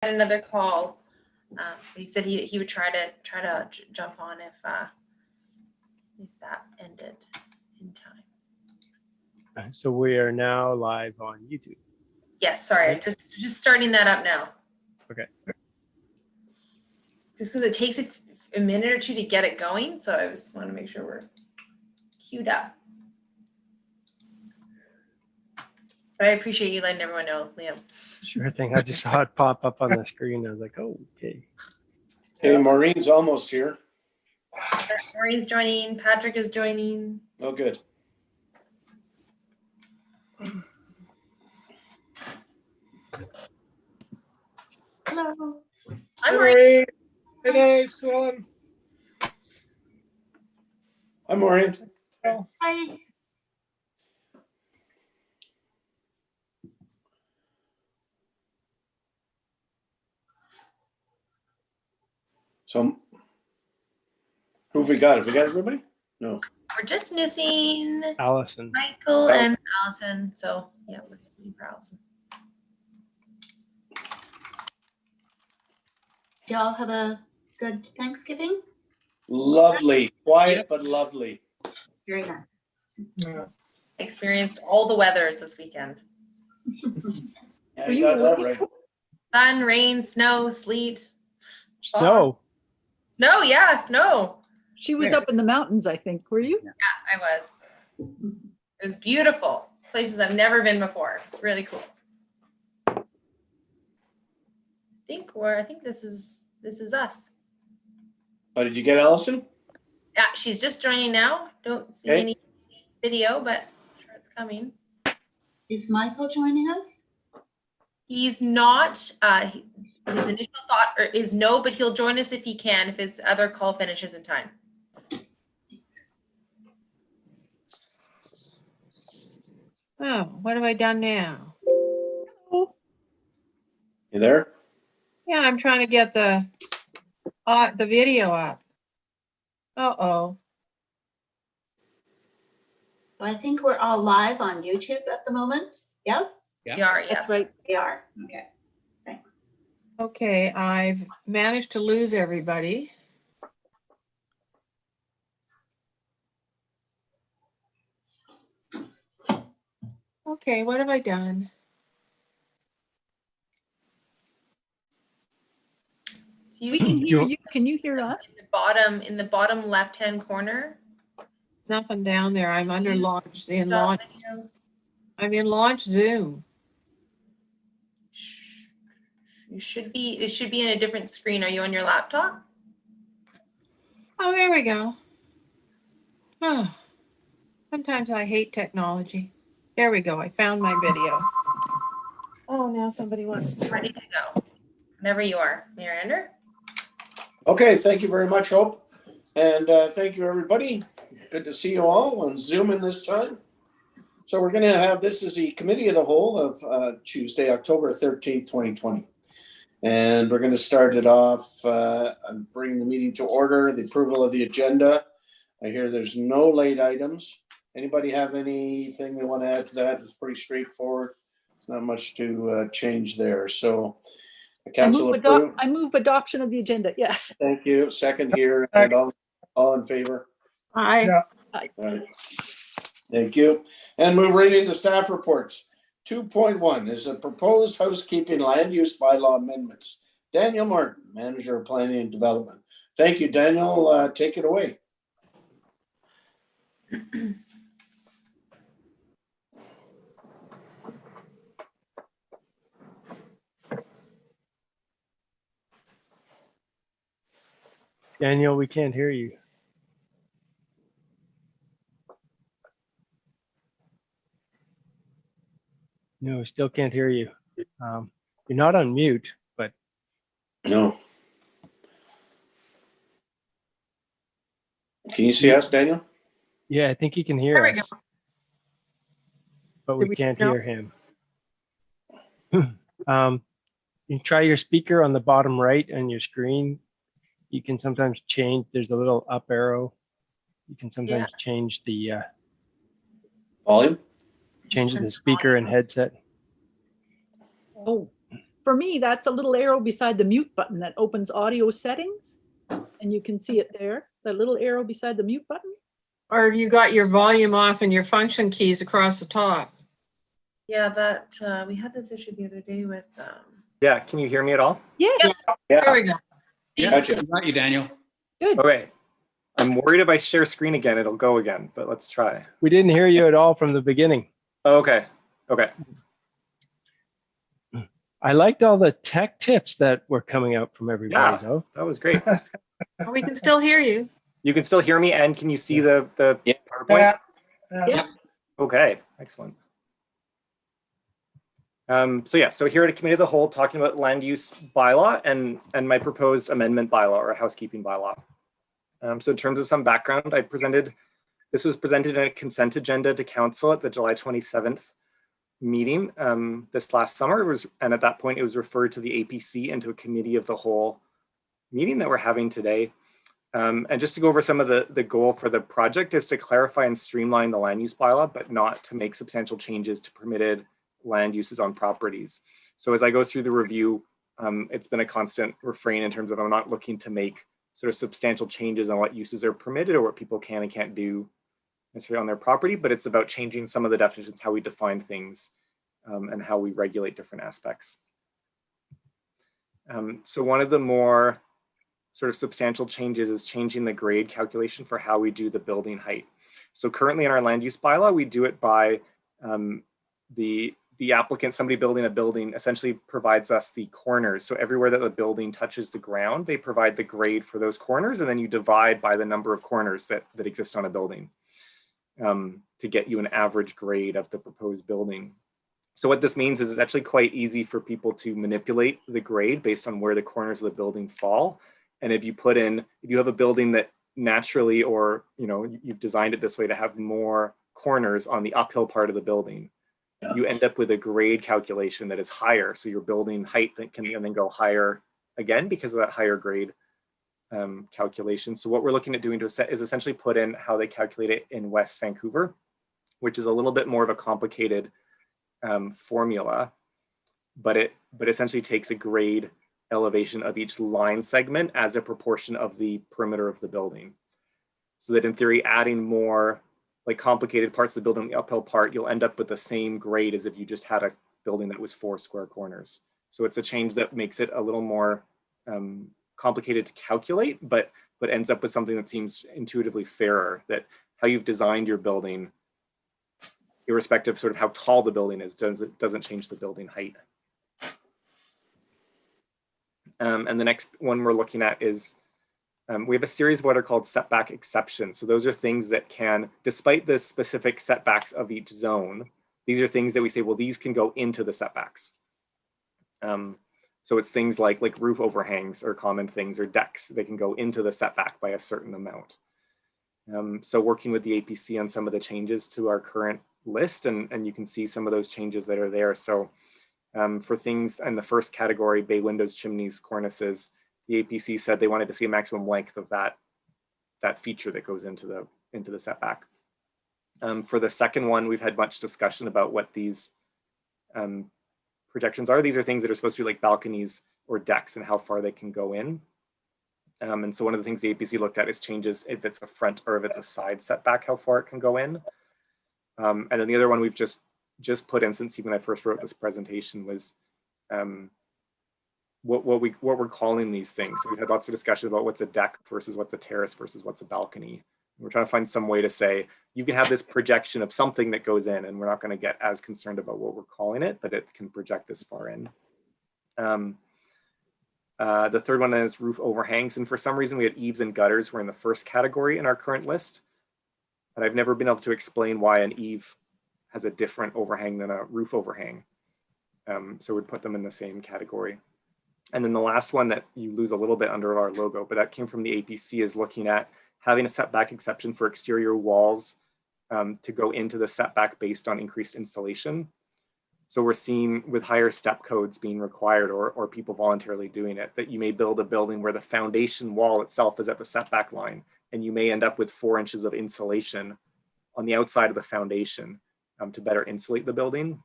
another call. He said he would try to jump on if that ended in time. So we are now live on YouTube. Yes, sorry, Right. just starting that up now. Okay. Just because it takes a minute or two to get it going, so I just want to make sure we're queued up. But I appreciate you letting everyone know, Liam. Sure thing. I just saw it pop up on the screen. I was like, oh, okay. Hey, Maureen's almost here. Maureen's joining. Patrick is joining. Oh, good. Hello. I'm Maureen. Good day, Swellen. Hi, Maureen. Hi. So, who have we got? Have we got everybody? No. We're just missing Allison. Michael and Allison. So yeah, we're just looking for Allison. Y'all have a good Thanksgiving? Lovely. Quiet, but lovely. Very nice. Yeah. Experienced all the weathers this weekend. Yeah, you got that right. Sun, rain, snow, sleet. Snow. Snow, yeah, snow. She was up in the mountains, I think. Were you? Yeah, I was. It was beautiful. Places I've never been before. It's really cool. I think this is us. Oh, did you get Allison? Yeah, she's just joining now. Don't see Okay. any video, but I'm sure it's coming. Is Michael joining us? He's not. His initial thought is no, but he'll join us if he can, if his other call finishes in time. Oh, what have I done now? You there? Yeah, I'm trying to get the video up. Uh-oh. So I think we're all live on YouTube at the moment. Yes? We are, yes. That's right. We are. Okay. Thanks. Okay, I've managed to lose everybody. Okay, what have I done? So you We can can hear you- you. Can you hear us? in the bottom left-hand corner. Nothing down there. I'm under launch, in Stop launch. video. I'm in launch Zoom. It should be in a different screen. Are you on your laptop? Oh, there we go. Oh, sometimes I hate technology. There we go. I found my video. Oh, now somebody wants to. Ready to go. Whenever you are, Miranda. Okay, thank you very much, Hope. And thank you, everybody. Good to see you all on Zoom in this time. So we're going to have, this is the Committee of the Whole of Tuesday, October 13th, 2020. And we're going to start it off, bringing the meeting to order, the approval of the agenda. I hear there's no late items. Anybody have anything they want to add to that? It's pretty straightforward. There's not much to change there. So the council approved. I move adoption of the agenda. Yeah. Thank you. Second here, and all in favor? Hi. Yeah. Right. Thank you. And move right into staff reports. 2.1 is the proposed housekeeping land use bylaw amendments. Daniel Martin, Manager of Planning and Development. Thank you, Daniel. Take it away. Daniel, we can't hear you. No, we still can't hear you. You're not on mute, but No. Can you see us, Daniel? yeah, I think he can There hear we us, but Do we we can't know? hear him. You try your speaker on the bottom right on your screen. You can sometimes change, there's a little up arrow. You can sometimes change the Volume? speaker and headset. Oh, for me, that's a little arrow beside the mute button that opens audio settings. And you can see it there, that little arrow beside the mute button. Or have you got your volume off and your function keys across the top? Yeah, that, we had this issue the other day with, Yeah, can you hear me at all? Yes, There Yeah, we go. gotcha. Got you, Daniel. good. Okay. I'm worried if I share screen again, it'll go again, but let's try. We didn't hear you at all from the beginning. Oh, okay. Okay. I liked all the tech tips that were coming out from everybody, Yeah. though. That was great. We can still hear you. You can still hear me, and can you see the Yeah. PowerPoint? Yeah. Okay, excellent. So here at a committee of the whole, talking about land use bylaw and my proposed amendment bylaw or housekeeping bylaw. So in terms of some background, this was presented in a consent agenda to council at the July 27th meeting this last summer. And at that point, it was referred to the APC and to a committee of the whole meeting that we're having today. And just to go over some of the goal for the project is to clarify and streamline the land use bylaw, but not to make substantial changes to permitted land uses on properties. So as I go through the review, it's been a constant refrain in terms of I'm not looking to make sort of substantial changes on what uses are permitted or what people can and can't do necessarily on their property, but it's about changing some of the definitions, how we define things, and how we regulate different aspects. So one of the more sort of substantial changes is changing the grade calculation for how we do the building height. So currently in our land use bylaw, we do it by the applicant, somebody building a building, essentially provides us the corners. So everywhere that the building touches the ground, they provide the grade for those corners, and then you divide by the number of corners that exist on a building to get you an average grade of the proposed building. So what this means is it's actually quite easy for people to manipulate the grade based on where the corners of the building fall. And if you have a building that naturally, or you've designed it this way to have more corners on the uphill part of the building, you end up with a grade calculation that is higher. So your building height that can then go higher again because of that higher grade calculation. So what we're looking at doing is essentially put in how they calculate it in West Vancouver, which is a little bit more of a complicated formula, but it essentially takes a grade elevation of each line segment as a proportion of the perimeter of the building. So that in theory, adding more like complicated parts of the building, the uphill part, you'll end up with the same grade as if you just had a building that was 4 square corners. So it's a change that makes it a little more complicated to calculate, but ends up with something that seems intuitively fairer, that how you've designed your building, irrespective of sort of how tall the building is, doesn't change the building height. And the next one we're looking at is we have a series of what are called setback exceptions. So those are things that can, despite the specific setbacks of each zone, these are things that we say, well, these can go into the setbacks. So it's things like roof overhangs or common things, or decks. They can go into the setback by a certain amount. So working with the APC on some of the changes to our current list, and you can see some of those changes that are there. So for things in the first category, bay windows, chimneys, cornices, the APC said they wanted to see a maximum length of that feature that goes into the setback. For the second one, we've had much discussion about what these projections are. These are things that are supposed to be like balconies or decks and how far they can go in. And so one of the things the APC looked at is changes if it's a front or if it's a side setback, how far it can go in. And then the other one we've just put in since even I first wrote this presentation was what we're calling these things. So we've had lots of discussion about what's a deck versus what's a terrace versus what's a balcony. We're trying to find some way to say, you can have this projection of something that goes in, and we're not going to get as concerned about what we're calling it, but it can project this far in. The third one is roof overhangs. And for some reason, we had eaves and gutters were in the first category in our current list. And I've never been able to explain why an eave has a different overhang than a roof overhang. So we'd put them in the same category. And then the last one that you lose a little bit under our logo, but that came from the APC, is looking at having a setback exception for exterior walls to go into the setback based on increased insulation. So we're seeing with higher step codes being required, or people voluntarily doing it, that you may build a building where the foundation wall itself is at the setback line, and you may end up with 4 inches of insulation on the outside of the foundation to better insulate the building.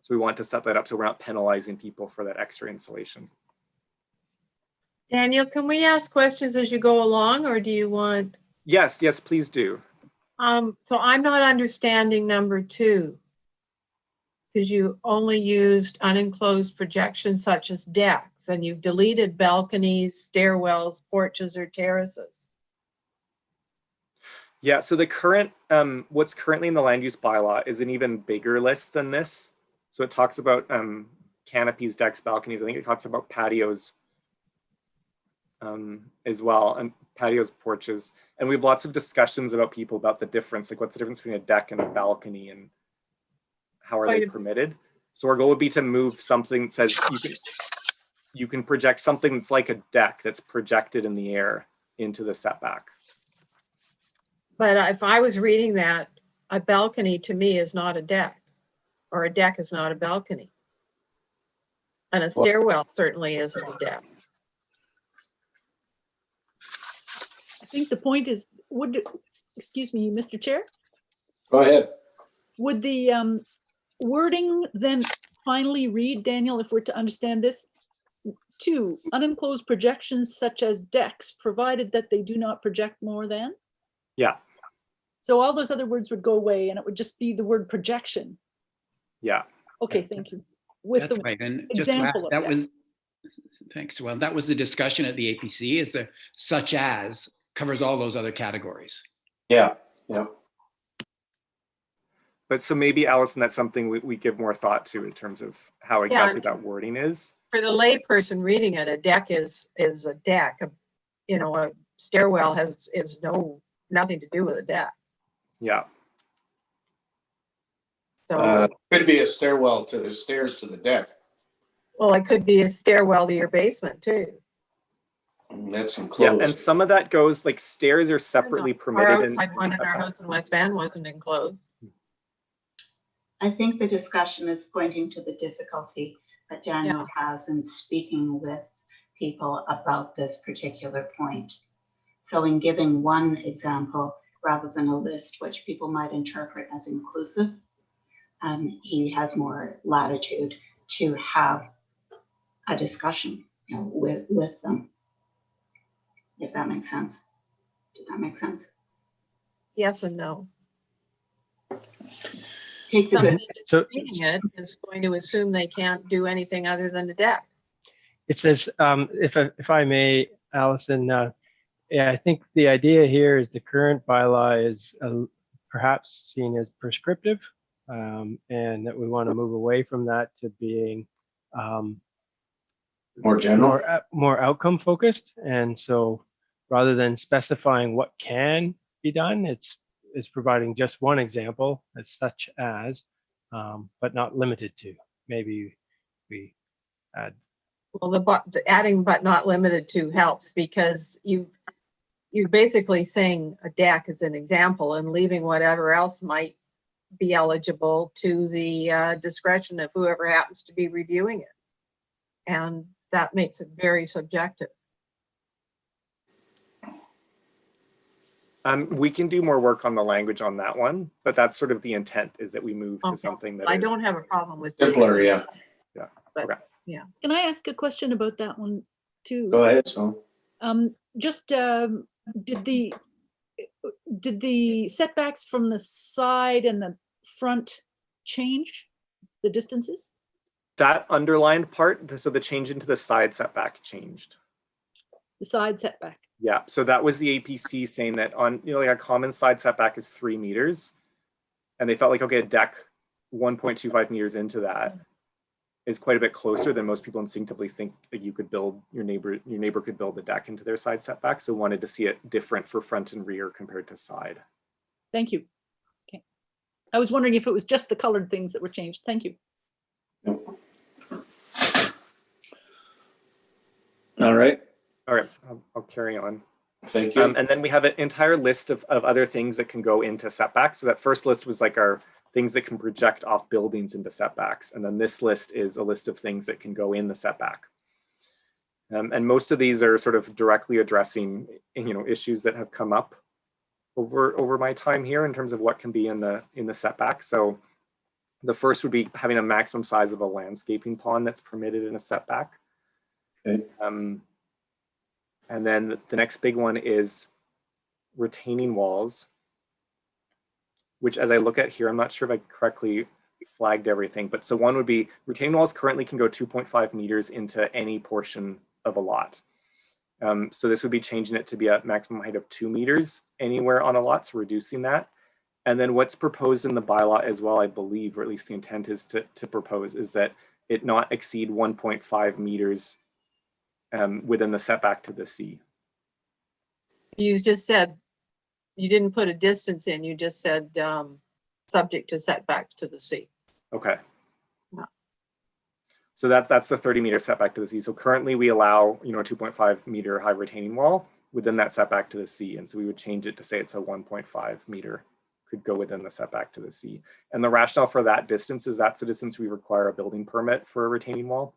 So we want to set that up so we're not penalizing people for that extra insulation. Daniel, can we ask questions as you go along, or do you want? Yes, yes, please do. So I'm not understanding number 2. Because you only used unenclosed projections such as decks, and you've deleted balconies, stairwells, porches, or terraces. Yeah, so the current, what's currently in the land use bylaw is an even bigger list than this. So it talks about canopies, decks, balconies. I think it talks about patios as well, and patios, porches. And we have lots of discussions about people about the difference, like what's the difference between a deck and a balcony, and how are they permitted? So our goal would be to move something that says you can project something that's like a deck that's projected in the air into the setback. But if I was reading that, a balcony to me is not a deck, or a deck is not a balcony. And a stairwell certainly isn't a deck. I think the point is, excuse me, Mr. Chair, Go ahead. would the wording then finally read, Daniel, if we're to understand this? 2, unenclosed projections such as decks, provided that they do not project more than? Yeah, So all those other words would go away and it would just be the word projection. yeah. Okay, thank you. With That's the right. And just example of that that. was, thanks. Well, that was the discussion at the APC, is that such as covers all those other categories. Yeah, yeah. But so maybe, Allison, that's something we give more thought to in terms of how exactly that wording is. For the layperson reading it, a deck is a deck. A stairwell is nothing to do with a deck. Yeah. So, Could be a stairwell to the stairs to the deck. well, it could be a stairwell to your basement too. That's Yeah, enclosed. and some of that goes, like, stairs are separately Our permitted. outside one in our house in West Van wasn't enclosed. I think the discussion is pointing to the difficulty that Daniel has in speaking with people about this particular point. So in giving one example, rather than a list which people might interpret as inclusive, he has more latitude to have a discussion, with them. If that makes sense. Did that make sense? Yes and no. Take the Somebody good. So reading it is going to assume they can't do anything other than the deck. it says, if I may, Allison, yeah, I think the idea here is the current bylaw is perhaps seen as prescriptive, and that we want to move away from that to being More general. more outcome focused. And so rather than specifying what can be done, it's providing just one example, as such as, but not limited to. Maybe we add. Well, the adding but not limited to helps, because you're basically saying a deck is an example and leaving whatever else might be eligible to the discretion of whoever happens to be reviewing it. And that makes it very subjective. We can do more work on the language on that one, but that's sort of the intent, is that we move to Okay. something that I is don't have a problem with Simpler, yeah. But, Okay. yeah. Can I ask a question about that one too? Go ahead, so. Just did the setbacks from the side and the front change the distances? That underlined part, so the change into the side setback changed. The side setback. Yeah, so that was the APC saying that on, like a common side setback is 3 meters. And they felt like, okay, a deck 1.25 meters into that is quite a bit closer than most people instinctively think that you could build, your neighbor could build a deck into their side setback. So wanted to see it different for front and rear compared to side. Thank you. Okay. I was wondering if it was just the colored things that were changed. Thank you. All right, All right, I'll carry on. thank you. And then we have an entire list of other things that can go into setbacks. So that first list was like our things that can project off buildings into setbacks. And then this list is a list of things that can go in the setback. And most of these are sort of directly addressing, issues that have come up over my time here in terms of what can be in the setback. So The first would be having a maximum size of a landscaping pond that's permitted in a setback. Okay. And then the next big one is retaining walls, which as I look at here, I'm not sure if I correctly flagged everything, but so one would be retaining walls currently can go 2.5 meters into any portion of a lot. So this would be changing it to be a maximum height of 2 meters anywhere on a lot, so reducing that. And then what's proposed in the bylaw as well, I believe, or at least the intent is to propose, is that it not exceed 1.5 meters within the setback to the sea. You just said, you didn't put a distance in, you just said subject to setbacks to the sea. Okay. Yeah. So that's the 30-meter setback to the sea. So currently we allow, a 2.5 meter high retaining wall within that setback to the sea. And so we would change it to say it's a 1.5 meter could go within the setback to the sea. And the rationale for that distance is that's the distance we require a building permit for a retaining wall.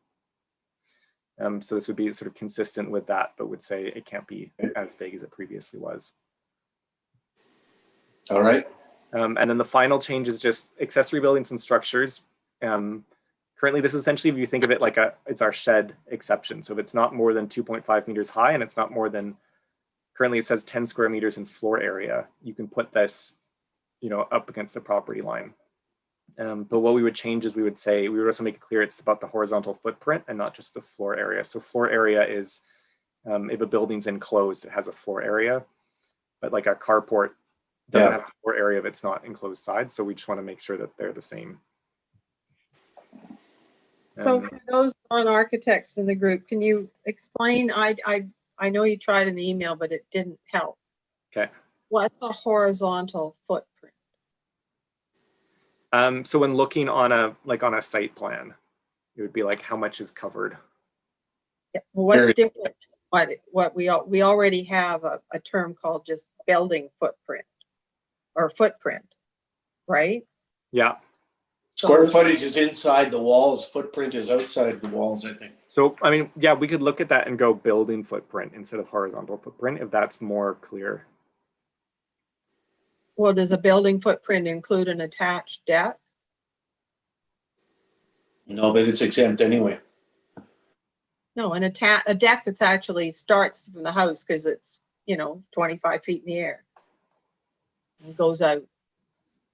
So this would be sort of consistent with that, but would say it can't be as big as it previously was. All right. And then the final change is just accessory buildings and structures. Currently, this is essentially, if you think of it like it's our shed exception. So if it's not more than 2.5 meters high and it's not more than, currently it says 10 square meters in floor area, you can put this, up against the property line. But what we would change is we would also make it clear it's about the horizontal footprint and not just the floor area. So floor area is, if a building's enclosed, it has a floor area, but like a carport doesn't have a floor area if it's not enclosed side. So we just want to make sure that they're the same. So for those non-architects in the group, can you explain, I know you tried in the email, but it didn't help. Okay. What's the horizontal footprint? So when looking on a site plan, it would be like how much is covered. Yeah, what's different? What we already have a term called just building footprint or footprint, right? Yeah. Square footage is inside the walls, footprint is outside the walls, I think. So, I mean, yeah, we could look at that and go building footprint instead of horizontal footprint, if that's more clear. Well, does a building footprint include an attached deck? No, but it's exempt anyway. No, a deck that's actually starts from the house because it's, 25 feet in the air and goes out.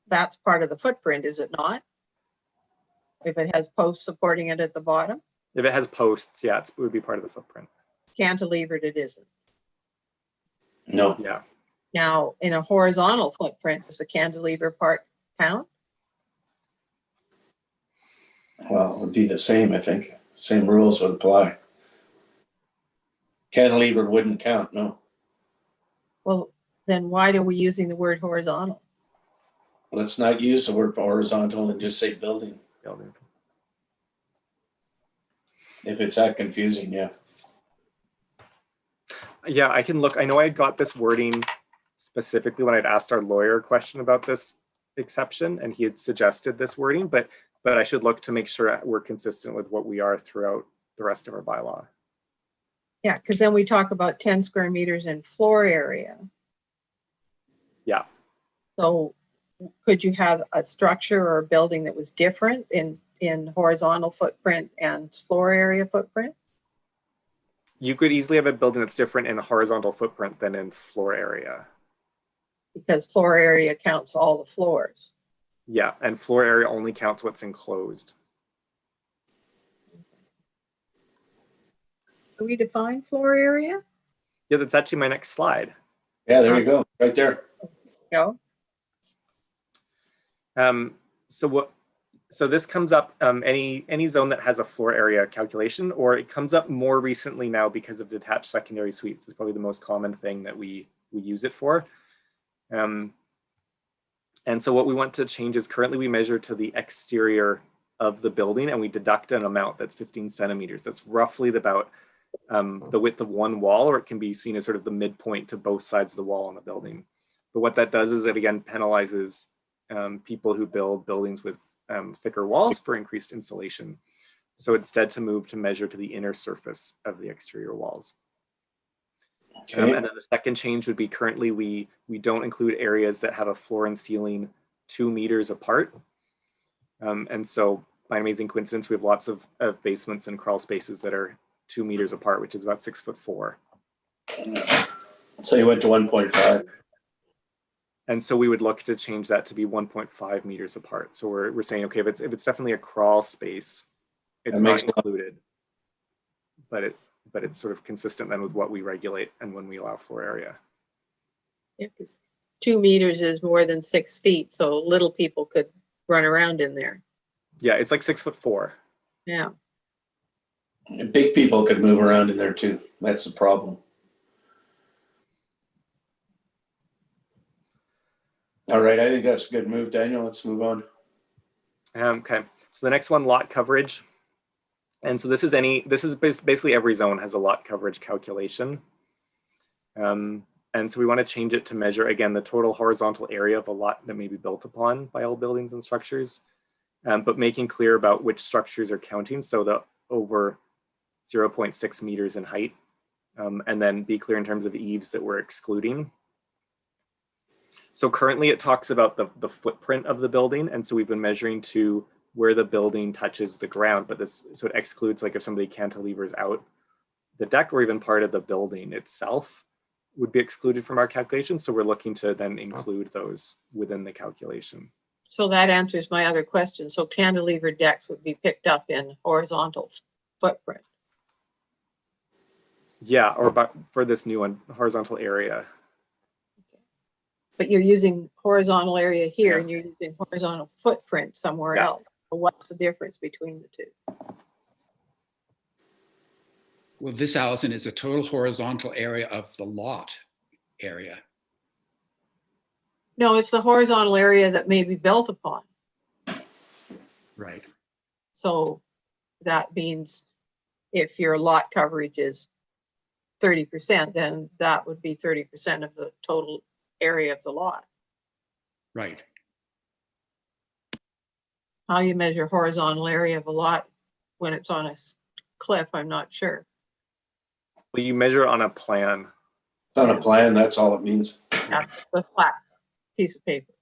That's part of the footprint, is it not? If it has posts supporting it at the bottom? If it has posts, yeah, it would be part of the footprint. Cantilevered, it isn't. No. Yeah. Now, in a horizontal footprint, does the cantilever part count? Well, it would be the same, I think. Same rules would apply. Cantilever wouldn't count, no. Well, then why are we using the word horizontal? Let's not use the word horizontal and just say building. Building. If it's that confusing, yeah. Yeah, I can look. I know I got this wording specifically when I'd asked our lawyer a question about this exception, and he had suggested this wording, but I should look to make sure we're consistent with what we are throughout the rest of our bylaw. Yeah, because then we talk about 10 square meters in floor area. Yeah. So could you have a structure or a building that was different in horizontal footprint and floor area footprint? You could easily have a building that's different in horizontal footprint than in floor area. Because floor area counts all the floors. Yeah, and floor area only counts what's enclosed. Do we define floor area? Yeah, that's actually my next slide. Yeah, there you go, right there. No. So this comes up any zone that has a floor area calculation, or it comes up more recently now because of detached secondary suites. It's probably the most common thing that we use it for. And so what we want to change is currently we measure to the exterior of the building and we deduct an amount that's 15 centimeters. That's roughly about the width of one wall, or it can be seen as sort of the midpoint to both sides of the wall on the building. But what that does is it again penalizes people who build buildings with thicker walls for increased insulation. So instead to move to measure to the inner surface of the exterior walls. Okay. And then the second change would be currently we don't include areas that have a floor and ceiling 2 meters apart. And so by an amazing coincidence, we have lots of basements and crawl spaces that are 2 meters apart, which is about 6'4". So you went to 1.5. And so we would look to change that to be 1.5 meters apart. So we're saying, okay, if it's definitely a crawl space, it's not included, but it's sort of consistent then with what we regulate and when we allow floor area. Yeah, 'cause 2 meters is more than 6 feet, so little people could run around in there. Yeah, it's like 6'4". Yeah. And big people could move around in there too. That's the problem. All right, I think that's a good move, Daniel. Let's move on. Okay, so the next one, lot coverage. And so this is basically every zone has a lot coverage calculation. And so we want to change it to measure, again, the total horizontal area of a lot that may be built upon by all buildings and structures, but making clear about which structures are counting. So the over 0.6 meters in height, and then be clear in terms of eaves that we're excluding. So currently it talks about the footprint of the building. And so we've been measuring to where the building touches the ground, but so it excludes like if somebody cantilevers out the deck or even part of the building itself would be excluded from our calculation. So we're looking to then include those within the calculation. So that answers my other question. So cantilever decks would be picked up in horizontal footprint. Yeah, or for this new one, horizontal area. But you're using horizontal area here and you're using horizontal footprint somewhere else. So what's the difference between the two? Well, this, Allison, is the total horizontal area of the lot area. No, it's the horizontal area that may be built upon. Right. So that means if your lot coverage is 30%, then that would be 30% of the total area of the lot. Right. How you measure horizontal area of a lot when it's on a cliff, I'm not sure. Well, you measure on a plan. It's on a plan, that's all it means. Yeah, the flat piece of paper.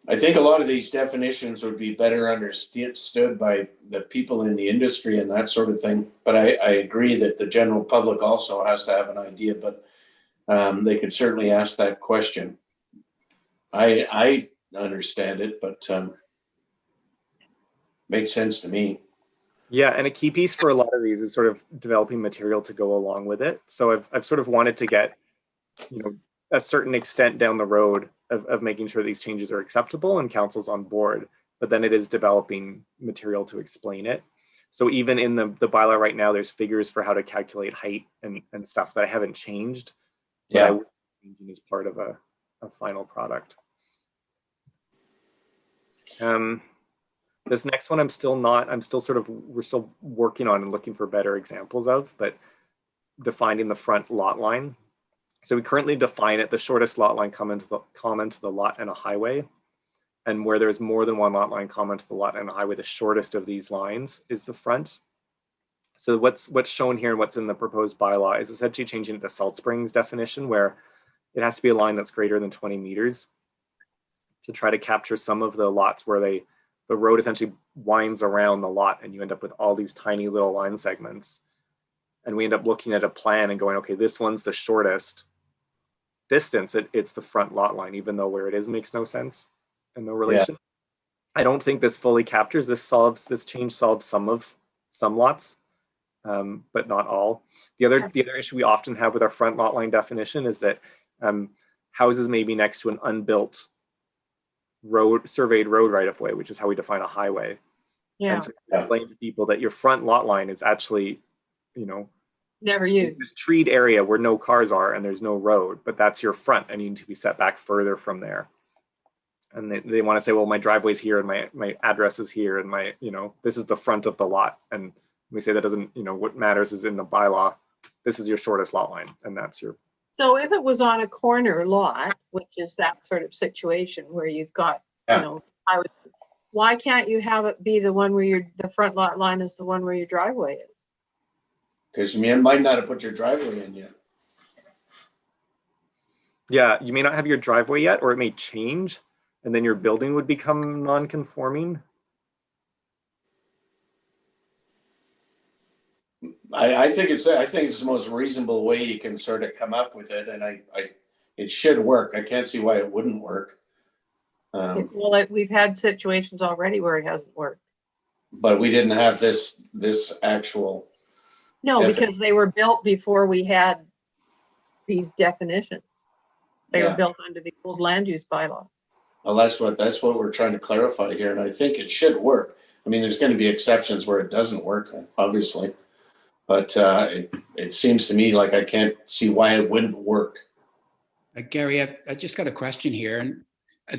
I think a lot of these definitions would be better understood by the people in the industry and that sort of thing. But I agree that the general public also has to have an idea, but they could certainly ask that question. I understand it, but makes sense to me. Yeah, and a key piece for a lot of these is sort of developing material to go along with it. So I've sort of wanted to get, a certain extent down the road of making sure these changes are acceptable and council's on board, but then it is developing material to explain it. So even in the bylaw right now, there's figures for how to calculate height and stuff that I haven't changed. Yeah. But I will be changing as part of a final product. This next one, we're still working on and looking for better examples of, but defining the front lot line. So we currently define it, the shortest lot line common to the lot and a highway. And where there's more than one lot line common to the lot and a highway, the shortest of these lines is the front. So what's shown here and what's in the proposed bylaw is essentially changing it to Salt Springs definition, where it has to be a line that's greater than 20 meters to try to capture some of the lots where the road essentially winds around the lot and you end up with all these tiny little line segments. And we end up looking at a plan and going, okay, this one's the shortest distance. It's the front lot line, even though where it is makes no sense and no relation. Yeah. I don't think this fully captures, this change solves some lots, but not all. The other issue we often have with our front lot line definition is that houses may be next to an unbuilt surveyed road right of way, which is how we define a highway. Yeah. And so explain to people that your front lot line is actually, never used. This treed area where no cars are and there's no road, but that's your front and you need to be set back further from there. And they want to say, well, my driveway's here and my address is here and this is the front of the lot. And we say that doesn't, what matters is in the bylaw, this is your shortest lot line and that's your. So if it was on a corner lot, which is that sort of situation where you've got, why can't you have it be the one where the front lot line is the one where your driveway is? Because you might not have put your driveway in yet. Yeah, you may not have your driveway yet, or it may change. and then your building would become non-conforming? I think it's the most reasonable way you can sort of come up with it, and it should work. I can't see why it wouldn't work. Well, we've had situations already where it hasn't worked. But we didn't have this actual. No, because they were built before we had these definitions. They were Yeah. built under the old land use bylaw. Well, that's what we're trying to clarify here, and I think it should work. I mean, there's going to be exceptions where it doesn't work, obviously, but it seems to me like I can't see why it wouldn't work. Gary, I just got a question here, and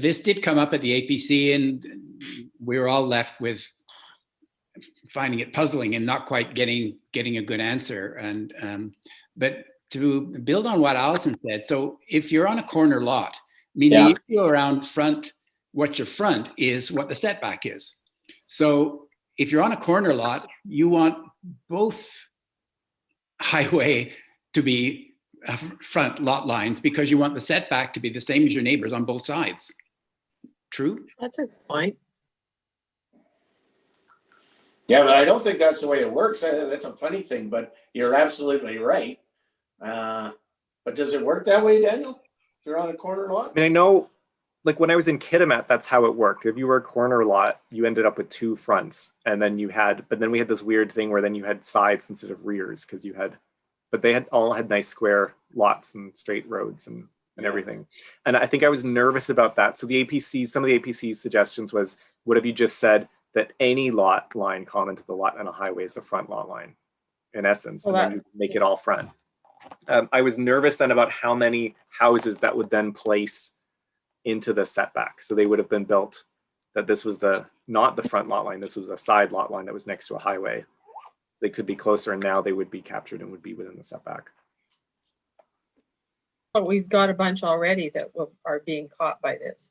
this did come up at the APC, and we were all left with finding it puzzling and not quite getting a good answer. And but to build on what Allison said, so if you're on a corner lot, I mean, the issue around front, what your front is, what the setback is. So if you're on a corner lot, you want both highway to be front lot lines because you want the setback to be the same as your neighbors on both sides. True? That's a good point. Yeah, but I don't think that's the way it works. That's a funny thing, but you're absolutely right. But does it work that way, Daniel? If you're on a corner lot? I mean, I know, like when I was in Kitimat, that's how it worked. If you were a corner lot, you ended up with two fronts, and then but then we had this weird thing where then you had sides instead of rears because but they all had nice square lots and straight roads and everything. And I think I was nervous about that. So some of the APC's suggestions was, what have you just said that any lot line common to the lot on a highway is a front lot line, in essence, and then you make it all front. I was nervous then about how many houses that would then place into the setback. So they would have been built that this was not the front lot line, this was a side lot line that was next to a highway. They could be closer, and now they would be captured and would be within the setback. But we've got a bunch already that are being caught by this.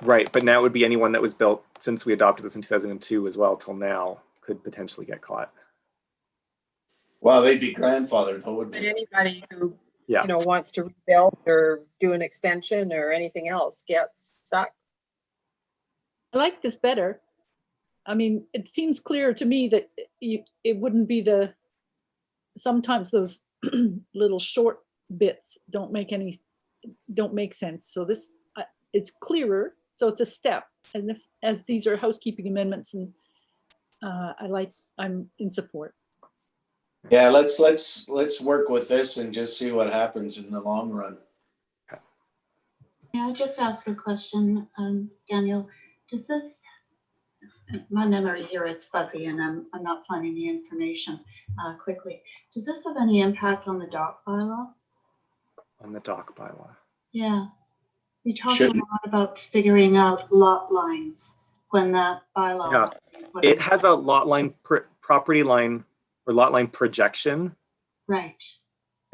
Right, but now it would be anyone that was built since we adopted this in 2002 as well till now could potentially get caught. Well, they'd be grandfathered, though, would And be. anybody who wants to rebuild or do an extension or anything else gets stuck. I like this better. I mean, it seems clear to me that it wouldn't be sometimes those little short bits don't make sense. So this it's clearer. So it's a step. And as these are housekeeping amendments, and I'm in support. Yeah, let's work with this and just see what happens in the long run. May I just ask a question, Daniel? Does this, my memory here is fuzzy and I'm not finding the information quickly. Does this have any impact on the dock bylaw? On the dock bylaw. Yeah. We talked a lot about figuring out lot lines when that bylaw. Yeah, it has a lot line, property line, or lot line projection. Right.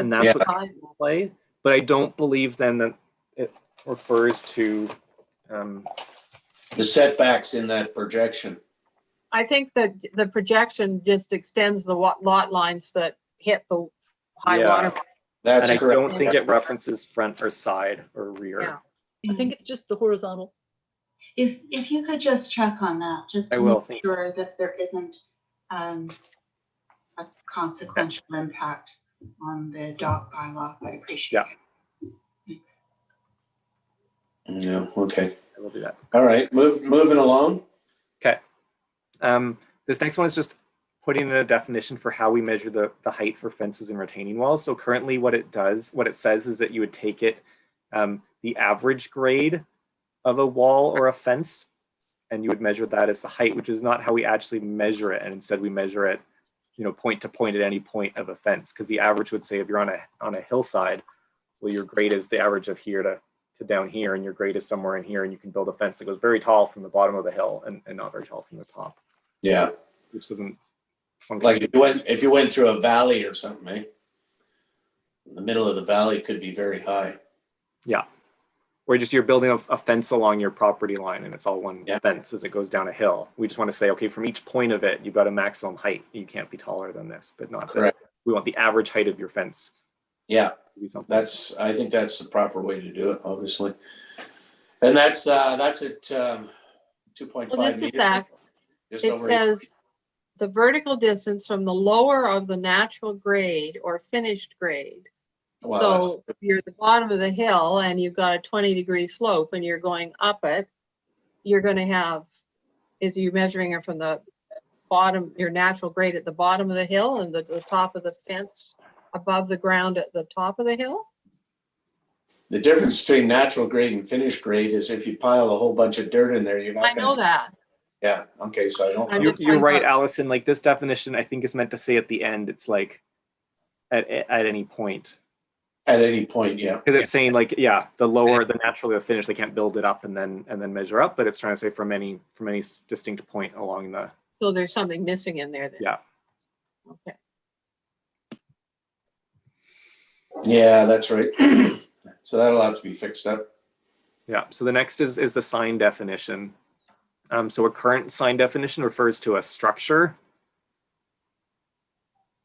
And that's what comes into play. But I don't believe then that it refers to the setbacks in that projection. I think that the projection just extends the lot lines that hit the high water mark. That's and correct. I don't think it references front or side or rear. Yeah. I think it's just the horizontal. If you could just check on that, just to make sure that there isn't a consequential impact on the dock bylaw, I'd appreciate it. Thanks. Yeah, okay. I will do that. All right, moving along. Okay. This next one is just putting in a definition for how we measure the height for fences and retaining walls. So currently what it says is that you would take it, the average grade of a wall or a fence, and you would measure that as the height, which is not how we actually measure it. And instead we measure it, point to point at any point of a fence. Because the average would say if you're on a hillside, well, your grade is the average of here to down here, and your grade is somewhere in here, and you can build a fence that goes very tall from the bottom of the hill and not very tall from the top. Yeah. Which doesn't function. Like if you went through a valley or something, eh? The middle of the valley could be very high. Yeah. Or just you're building a fence along your property line and it's all one fence as it goes down a hill. We just want to say, okay, from each point of it, you've got a maximum height. You can't be taller than this, but not that. We want the average height of your fence Yeah, Be something. I think that's the proper way to do it, obviously. And that's at 2.5 Well, this is meters. that. Just It over says the vertical distance from the lower of the natural grade or finished grade. Wow, So if you're at the bottom of the hill and you've got a 20-degree slope and you're going up it, you're going to have, is you measuring it from the bottom, your natural grade at the bottom of the hill and the top of the fence above the ground at the top of the hill? the difference between natural grade and finished grade is if you pile a whole bunch of dirt in there, you're not I know that. Yeah, okay, so I don't I'm know. just You're talking right, about- Allison. Like this definition, I think is meant to say at the end, it's like at any point. At any point, yeah. Because it's saying like, yeah, the lower, the naturally the finish, they can't build it up and then measure up, but it's trying to say from any distinct point along the. So there's something missing in there then. Yeah. Okay. Yeah, that's right. So that'll have to be fixed up. Yeah. So the next is the sign definition. So a current sign definition refers to a structure.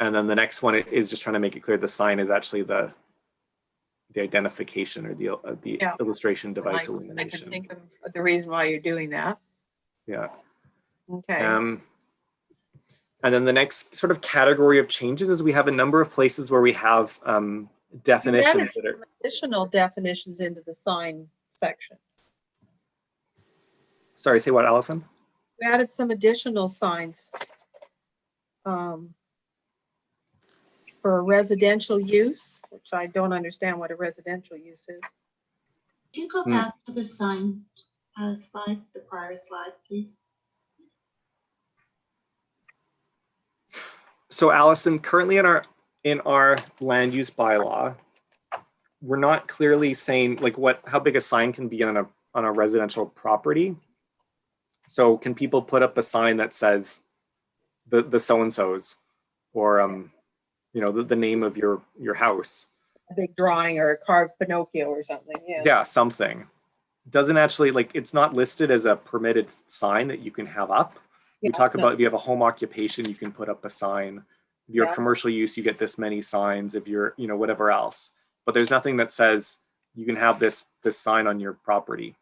And then the next one is just trying to make it clear the sign is actually the identification or the Yeah. illustration device I can illumination. think of the reason why you're doing that. Yeah. Okay. And then the next sort of category of changes is we have a number of places where we have definitions You added that are. some additional definitions into the sign section. Sorry, say what, Allison? We added some additional signs for residential use, which I don't understand what a residential use is. Can you go back to the sign slide, the prior slide, please? So Allison, currently in our land use bylaw, we're not clearly saying like how big a sign can be on a residential property. So can people put up a sign that says the so-and-sos or the name of your house? A big drawing or a carved Pinocchio or something, yeah. Yeah, something. Doesn't actually it's not listed as a permitted sign that you can have up. We Yeah, talk no. about if you have a home occupation, you can put up a sign. If you're Yeah. commercial use, you get this many signs. If you're, whatever else. But there's nothing that says you can have this sign on your property.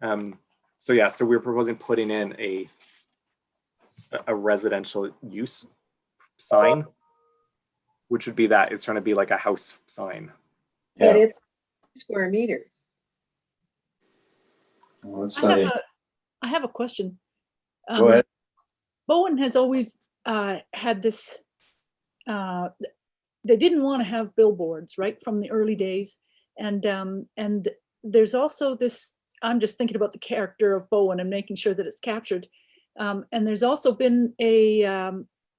So we're proposing putting in a residential use sign, which would be that it's trying to be like a house sign. But Yeah. it's square meters. Well, it's I not have a, I have a question. go ahead. Bowen has always had this, they didn't want to have billboards, right, from the early days. And there's also this, I'm just thinking about the character of Bowen and making sure that it's captured. And there's also been a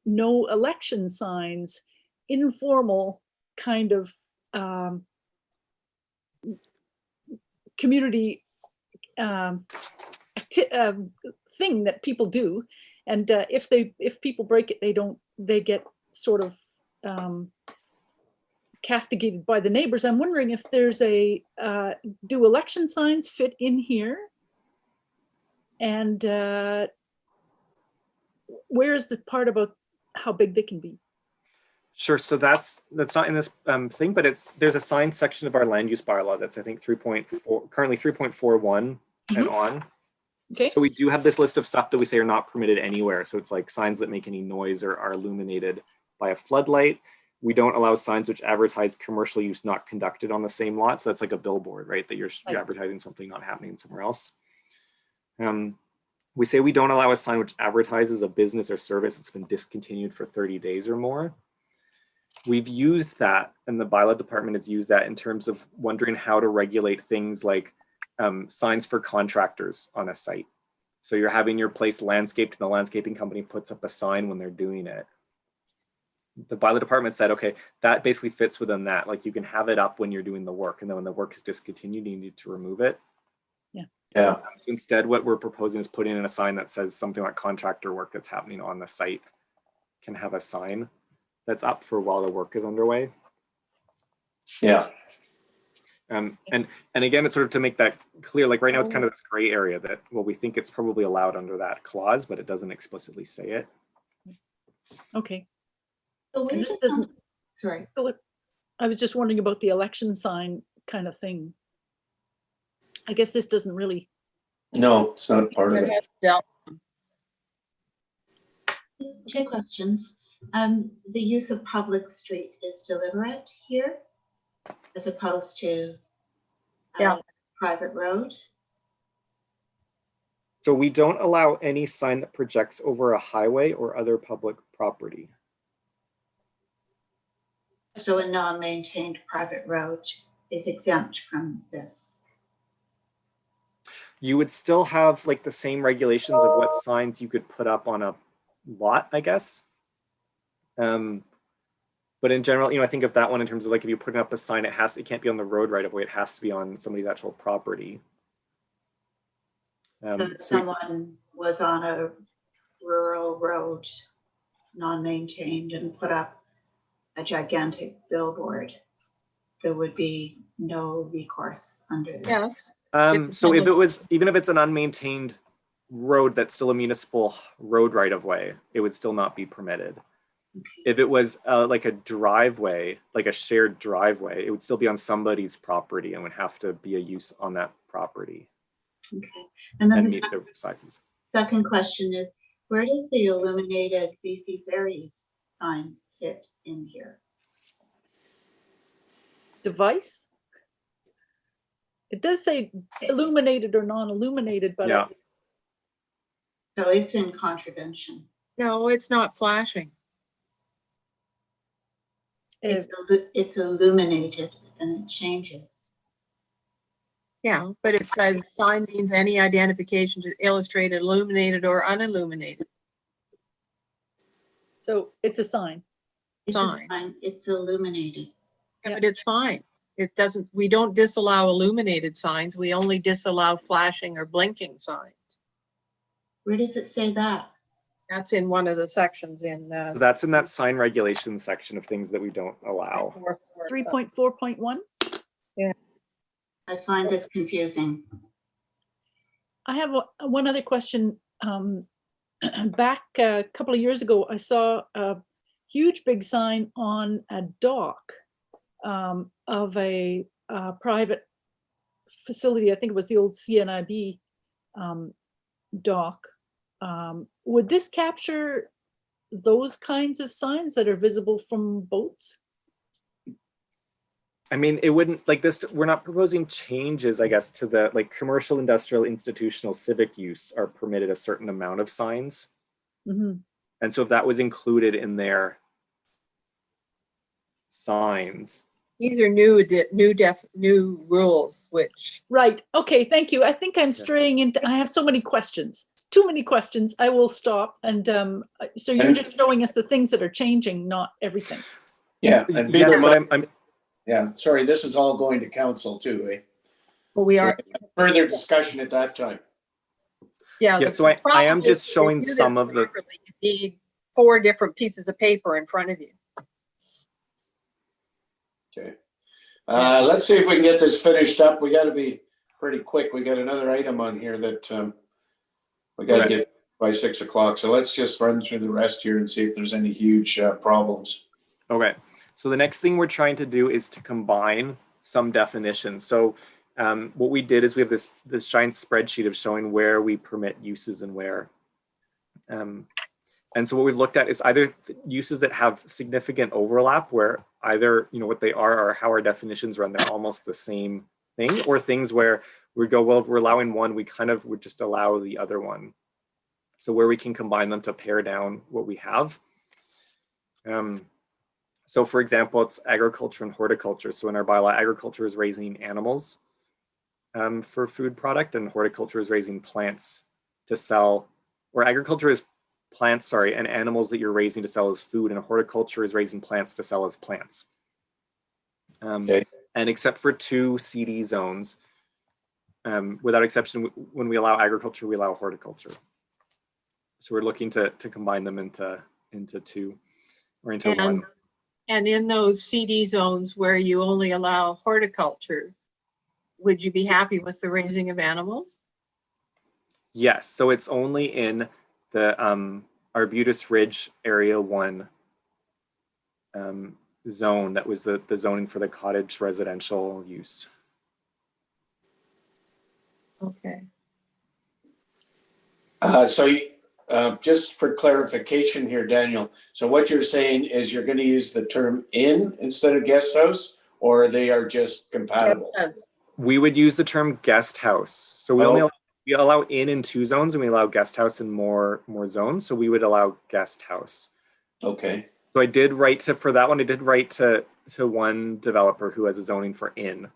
no election signs, informal kind of community thing that people do, and if people break it, they get sort of castigated by the neighbors. I'm wondering if there's do election signs fit in here, and where's the part about how big they can be? Sure. So that's not in this thing, but there's a sign section of our land use bylaw that's I think 3.4, currently 3.41 and on. Okay. So we do have this list of stuff that we say are not permitted anywhere. So it's like signs that make any noise or are illuminated by a floodlight. We don't allow signs which advertise commercial use not conducted on the same lot. So that's like a billboard, right? That you're advertising something not happening somewhere else. We say we don't allow a sign which advertises a business or service that's been discontinued for 30 days or more. We've used that, and the bylaw department has used that in terms of wondering how to regulate things like signs for contractors on a site. So you're having your place landscaped and the landscaping company puts up a sign when they're doing it. The bylaw department said, okay, that basically fits within that. Like you can have it up when you're doing the work, and then when the work is discontinued, you need to remove it. Yeah. So instead, what we're proposing is putting in a sign that says something like contractor work that's happening on the site can have a sign that's up for while the work is underway. Yeah. And again, it's sort of to make that clear, like right now it's kind of this gray area that, well, we think it's probably allowed under that clause, but it doesn't explicitly say it. Okay. So where This does doesn't, Sorry. I was just wondering about the election sign kind of thing. I guess this doesn't really, No, it's not part of it. Two questions. The use of public street is deliberate here as opposed to Yeah. private road. So we don't allow any sign that projects over a highway or other public property. So a non-maintained private road is exempt from this. You would still have like the same regulations of what signs you could put up on a lot, I guess. But in general, I think of that one in terms of like if you're putting up a sign, it can't be on the road right of way. It has to be on somebody's actual property. So if someone was on a rural road, non-maintained, and put up a gigantic billboard, there would be no recourse under this. Yes. So if it was, even if it's an unmaintained road that's still a municipal road right of way, it would still not be permitted. Okay. If it was like a driveway, like a shared driveway, it would still be on somebody's property and would have to be a use on that property Okay. And then and the meet the sizes. second question is, where does the illuminated BC Ferries sign fit in here? device. It does say illuminated or non-illuminated, but Yeah. So it's in contravention. No, it's not flashing. It's illuminated and it changes. Yeah, but it says sign means any identification to illustrate illuminated or unilluminated. so it's a sign. It's a Sign. sign, it's illuminated. Yeah, but it's fine. It doesn't, we don't disallow illuminated signs. We only disallow flashing or blinking signs. Where does it say that? That's in one of the sections in. So that's in that sign regulations section of things that we don't allow. 3.4.1. I find this confusing. I have one other question. Back a couple of years ago, I saw a huge big sign on a dock of a private facility. I think it was the old CNIB dock. Would this capture those kinds of signs that are visible from boats? I mean, it wouldn't like this. We're not proposing changes, I guess, to the like commercial, industrial, institutional, civic use are permitted a certain amount of signs. Mm-hmm. And so if that was included in their signs. These are new rules, which. Right. Okay. Thank you. I think I'm straying into, I have so many questions, too many questions. I will stop. And so you're just showing us the things that are changing, not everything. Yeah, and Yes, Peter, but I'm yeah, sorry, this is all going to council too, eh? Well, we are, Further discussion at that time. yeah. Yeah, the so I problem am is just to showing do this some of the. properly, you need 4 different pieces of paper in front of you. Okay. Let's see if we can get this finished up. We got to be pretty quick. We got another item on here that we got to Okay. get by 6 o'clock. So let's just run through the rest here and see if there's any huge problems. Okay, so the next thing we're trying to do is to combine some definitions. So what we did is we have this giant spreadsheet of showing where we permit uses and where. And so what we've looked at is either uses that have significant overlap where either, what they are or how our definitions run, they're almost the same thing, or things where we go, well, if we're allowing one, we kind of would just allow the other one. So where we can combine them to pare down what we have. So for example, it's agriculture and horticulture. So in our bylaw, agriculture is raising animals for food product, and horticulture is raising plants to sell, or agriculture is plants, sorry, and animals that you're raising to sell as food, and horticulture is raising plants to sell as plants. Okay. And except for 2 CD zones, without exception, when we allow agriculture, we allow horticulture. So we're looking to combine them into 2 or into 1. And in those CD zones where you only allow horticulture, would you be happy with the raising of animals? Yes, so it's only in the Arbutus Ridge Area 1 zone that was the zoning for the cottage residential use. Okay. Just for clarification here, Daniel, so what you're saying is you're going to use the term inn instead of guest house, or they are just compatible? Yes, We would use the term guest house. So we we allow inn in 2 zones and we allow guest house in more zones. So we would allow guest house. Okay. So I did write for that one, I did write to one developer who has a zoning for inn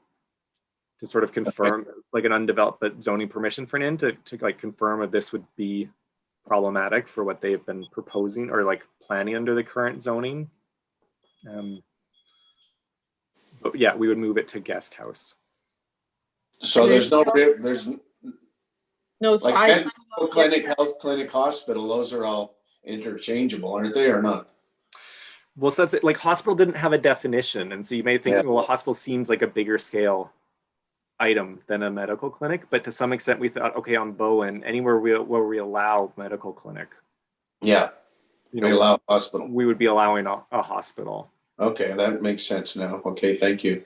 to sort of confirm like an undeveloped but zoning permission for an inn to like confirm if this would be problematic for what they've been proposing or like planning under the current zoning. But yeah, we would move it to guest house. So there's no no like size. medical clinic, health clinic, hospital, those are all interchangeable, aren't they, or not? Well, so that's it. Like hospital didn't have a definition. And so you may think, well, a hospital seems like a bigger scale item than a medical clinic. But to some extent, we thought, okay, on Bowen, anywhere where we allow medical clinic, Yeah. you know, We allow hospital. we would be allowing a hospital. Okay, that makes sense now. Okay, thank you.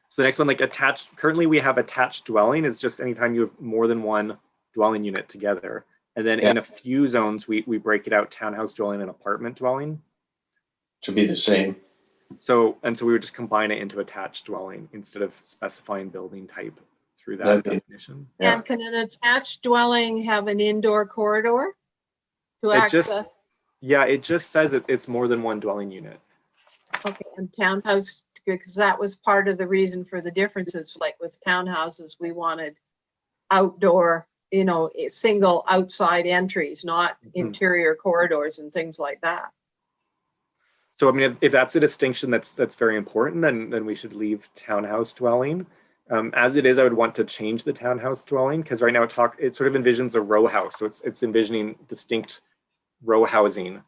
So the next one, like attached, currently we have attached dwelling is just anytime you have more than one dwelling unit together. And then in a few zones, we break it out townhouse dwelling and apartment dwelling. To be the same. So we would just combine it into attached dwelling instead of specifying building type through that definition. Yeah. And can an attached dwelling have an indoor corridor to access? Yeah, it just says it's more than one dwelling unit. Okay, and townhouse, because that was part of the reason for the differences, like with townhouses, we wanted outdoor, you know, single outside entries, not interior corridors and things like that. So I mean, if that's a distinction that's very important, then we should leave townhouse dwelling. As it is, I would want to change the townhouse dwelling because right now it sort of envisions a row house, so it's envisioning distinct row housing,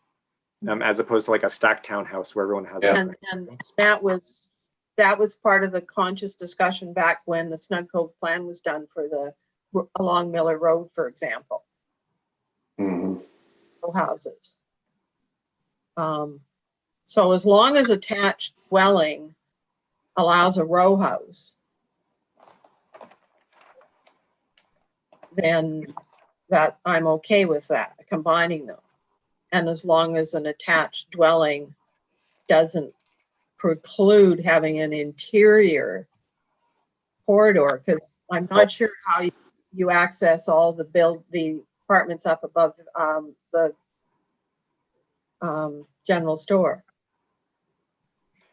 as opposed to like a stacked townhouse where everyone has. And that was part of the conscious discussion back when the Snug Cove plan was done for along Miller Road, for example. Mm-hmm. Row houses. So as long as attached dwelling allows a row house, then that I'm okay with that, combining them. And as long as an attached dwelling doesn't preclude having an interior corridor, because I'm not sure how you access all the apartments up above the general store.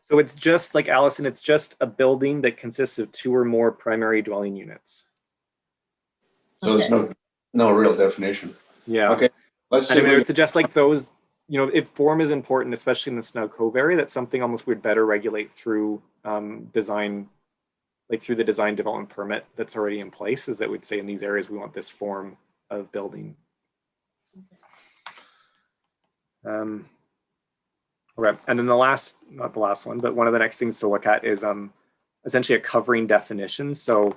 So it's just like Allison, it's just a building that consists of 2 or more primary dwelling units. So there's no real definition. Yeah. Okay. Let's see. And I would suggest like those, you know, if form is important, especially in the Snug Cove area, that's something almost we'd better regulate through design, like through the design development permit that's already in place, is that we'd say in these areas we want this form of building. Okay, and then not the last one, but one of the next things to look at is essentially a covering definition. So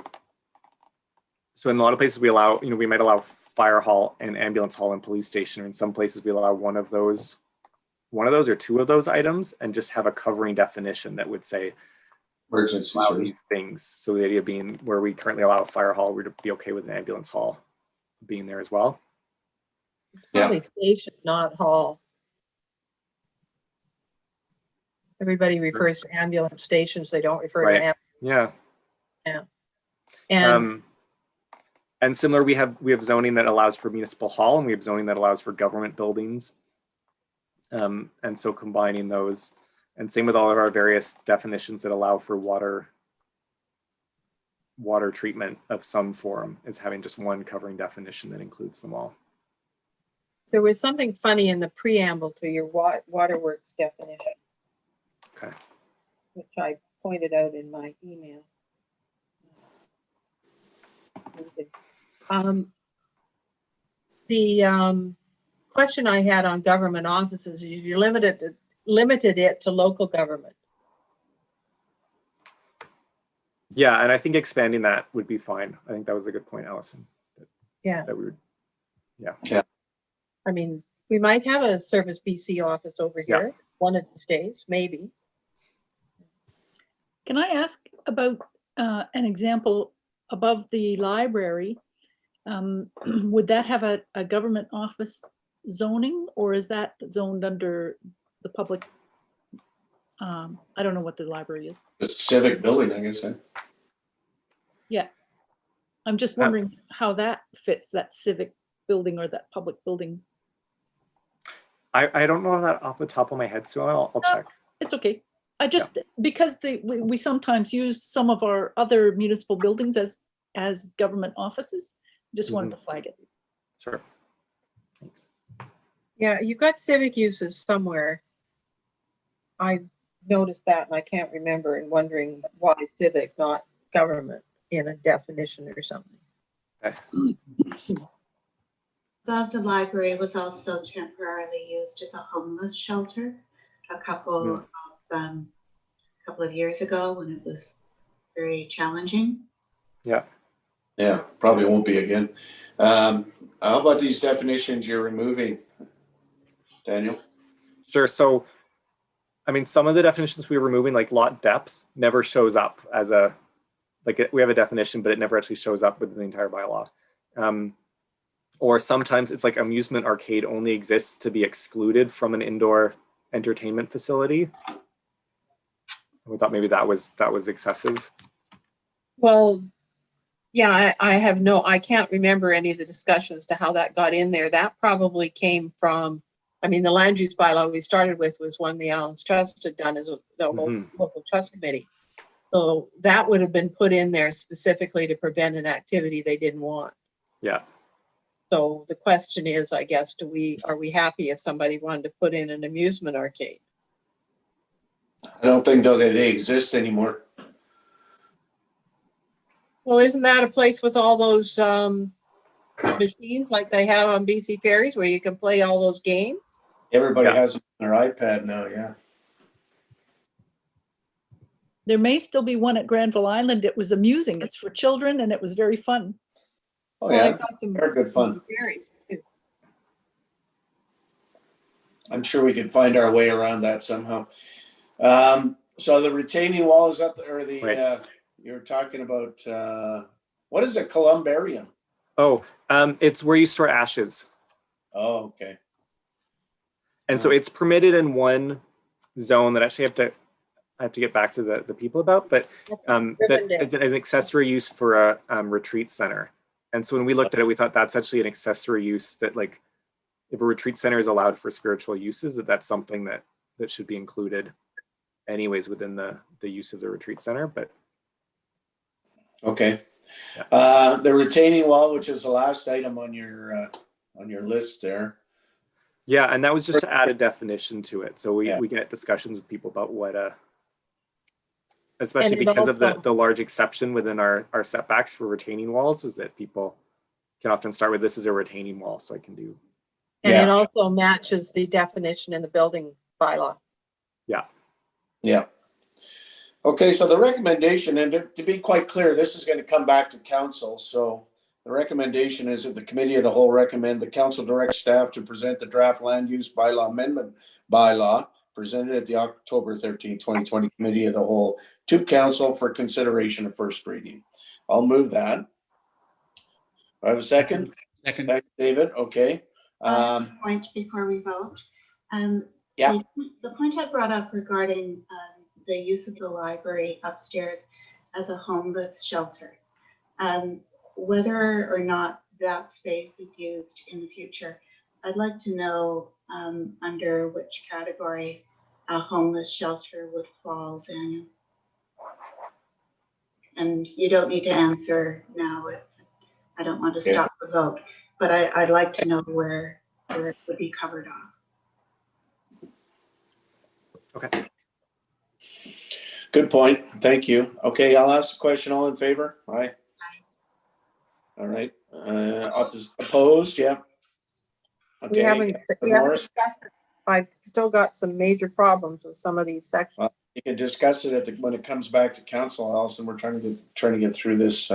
in a lot of places we allow, you know, we might allow fire hall and ambulance hall and police station. In some places we allow one of those or 2 of those items and just have a covering definition that would say emergency allow service. these things. So the idea being where we currently allow a fire hall, we'd be okay with an ambulance hall being there as well. Probably station, not hall. Everybody refers to ambulance stations. They don't refer to ambulance. Yeah. And And similar, we have zoning that allows for municipal hall, and we have zoning that allows for government buildings. And so combining those, and same with all of our various definitions that allow for water treatment of some form, is having just one covering definition that includes them all. there was something funny in the preamble to your waterworks definition. Okay. Which I pointed out in my email. The question I had on government offices is you limited it to local government. Yeah, and I think expanding that would be fine. I think that was a good point, Allison. Yeah. That we would. Yeah. I mean, we might have a Service BC office over here, one of these days, maybe. Can I ask about an example above the library? Would that have a government office zoning, or is that zoned under the public? I don't know what the library is. The civic building, I guess. Yeah. I'm just wondering how that fits, that civic building or that public building. I don't know that off the top of my head, so I'll check. It's okay. I just, because we sometimes use some of our other municipal buildings as government offices, just wanted to flag it. Sure. Thanks. Yeah, you've got civic uses somewhere. I noticed that and I can't remember and wondering why civic, not government in a definition or something. Above the library was also temporarily used as a homeless shelter a couple of years ago when it was very challenging. Yeah. Yeah, probably won't be again. How about these definitions you're removing, Daniel? Sure. So, I mean, some of the definitions we were removing, like lot depth, never shows up as a, like we have a definition, but it never actually shows up within the entire bylaw. Or sometimes it's like amusement arcade only exists to be excluded from an indoor entertainment facility. We thought maybe that was excessive. Well, yeah, I can't remember any of the discussions to how that got in there. That probably came from, I mean, the land use bylaw we started with was one the Allen's Trust had done as the local trust committee. So that would have been put in there specifically to prevent an activity they didn't want. Yeah. So the question is, I guess, are we happy if somebody wanted to put in an amusement arcade? I don't think though that they exist anymore. Well, isn't that a place with all those machines like they have on BC Ferries where you can play all those games? Everybody has them on their iPad now, yeah. There may still be one at Granville Island. It was amusing. It's for children and it was very fun. Oh Well, yeah, I got them they're good fun. Ferries too. I'm sure we could find our way around that somehow. So the retaining wall is up there, or the Right. you're talking about what is a columbarium? Oh, it's where you store ashes. Oh, okay. And so it's permitted in one zone that actually I have to get back to the people about, but that it's an accessory use for a retreat center. And so when we looked at it, we thought that's actually an accessory use that, like, if a retreat center is allowed for spiritual uses, that's something that should be included anyways within the use of the retreat center. But Okay. Yeah. The retaining wall, which is the last item on your list there. yeah, and that was just to add a definition to it. So we Yeah. we get discussions with people about what especially And it because of also- the large exception within our setbacks for retaining walls, is that people can often start with, this is a retaining wall, so I can do. And Yeah. it also matches the definition in the building bylaw. Yeah. Okay, so the recommendation, and to be quite clear, this is going to come back to council. So the recommendation is that the committee of the whole recommend the council direct staff to present the draft land use bylaw amendment bylaw presented at the October 13, 2020 committee of the whole to council for consideration of first reading. I'll move that. Do I have a second? Second. Thanks, David. Okay. Point before we vote. Yeah. The point I brought up regarding the use of the library upstairs as a homeless shelter, whether or not that space is used in the future, I'd like to know under which category a homeless shelter would fall, Daniel. And you don't need to answer now. I don't want to Okay. stop the vote, but I'd like to know where it would be covered off. Okay. Good point. Thank you. Okay, I'll ask the question. All in favor? Aye. All right. Opposed? Yeah. Okay. We haven't Morris? discussed it. I've still got some major problems with some of these sections. You can discuss it when it comes back to council, Allison. We're trying to get through this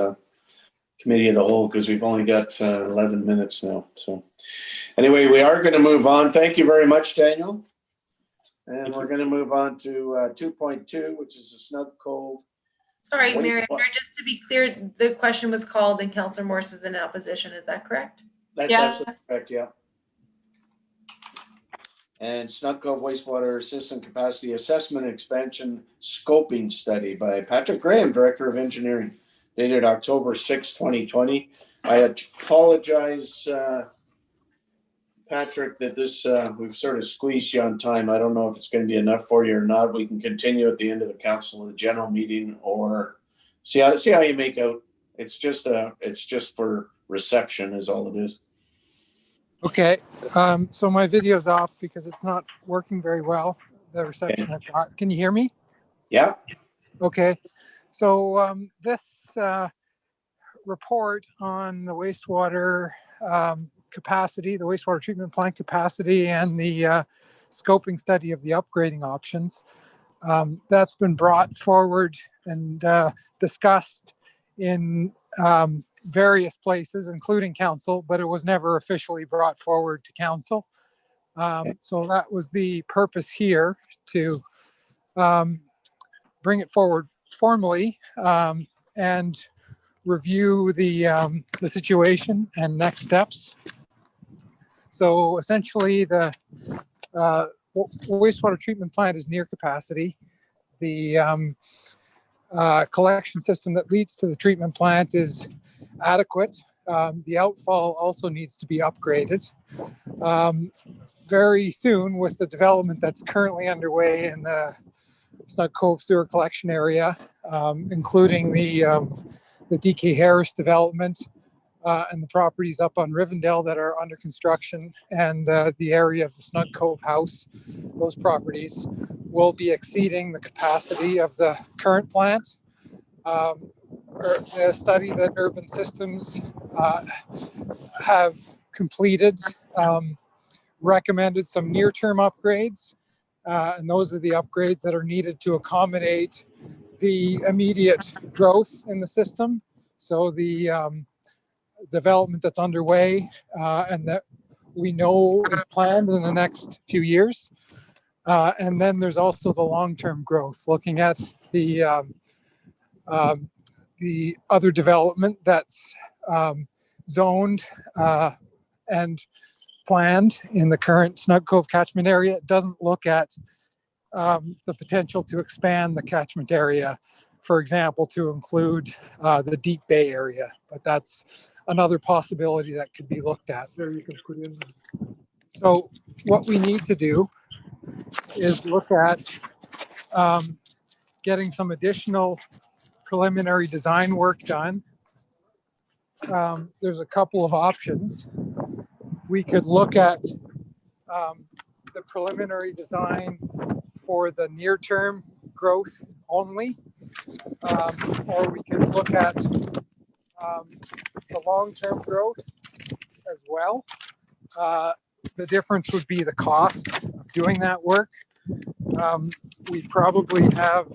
committee of the whole because we've only got 11 minutes now. So anyway, we are going to move on. Thank you very much, Daniel. And Thank we're you. going to move on to 2.2, which is the Snug Cove. Sorry, Wait, Mary, what? just to be clear, the question was called and Councillor Morse is in opposition. Is that correct? That's Yes. absolutely correct, yeah. And Snug Cove Wastewater System Capacity Assessment Expansion Scoping Study by Patrick Graham, Director of Engineering, dated October 6, 2020. I apologize, Patrick, that this, we've sort of squeezed you on time. I don't know if it's going to be enough for you or not. We can continue at the end of the council of the general meeting, or see how you make out. It's just for reception is all it is. Okay, so my video's off because it's not working very well, the reception I've got. Can you hear me? Yeah. Okay, so this report on the wastewater capacity, the wastewater treatment plant capacity, and the scoping study of the upgrading options, that's been brought forward and discussed in various places, including council, but it was never officially brought forward to council. So that was the purpose here, to bring it forward formally and review the situation and next steps. So essentially, the wastewater treatment plant is near capacity. The collection system that leads to the treatment plant is adequate. The outfall also needs to be upgraded. Very soon, with the development that's currently underway in the Snug Cove sewer collection area, including the DK Harris development and the properties up on Rivendell that are under construction, and the area of the Snug Cove house, those properties will be exceeding the capacity of the current plant. The study that Urban Systems have completed recommended some near-term upgrades, and those are the upgrades that are needed to accommodate the immediate growth in the system. So the development that's underway and that we know is planned in the next few years. And then there's also the long-term growth, looking at the other development that's zoned and planned in the current Snug Cove catchment area. It doesn't look at the potential to expand the catchment area, for example, to include the Deep Bay area, but that's another possibility that could be looked at. There you can put in. So what we need to do is look at getting some additional preliminary design work done. There's a couple of options. We could look at the preliminary design for the near-term growth only, or we could look at the long-term growth as well. The difference would be the cost of doing that work. We probably have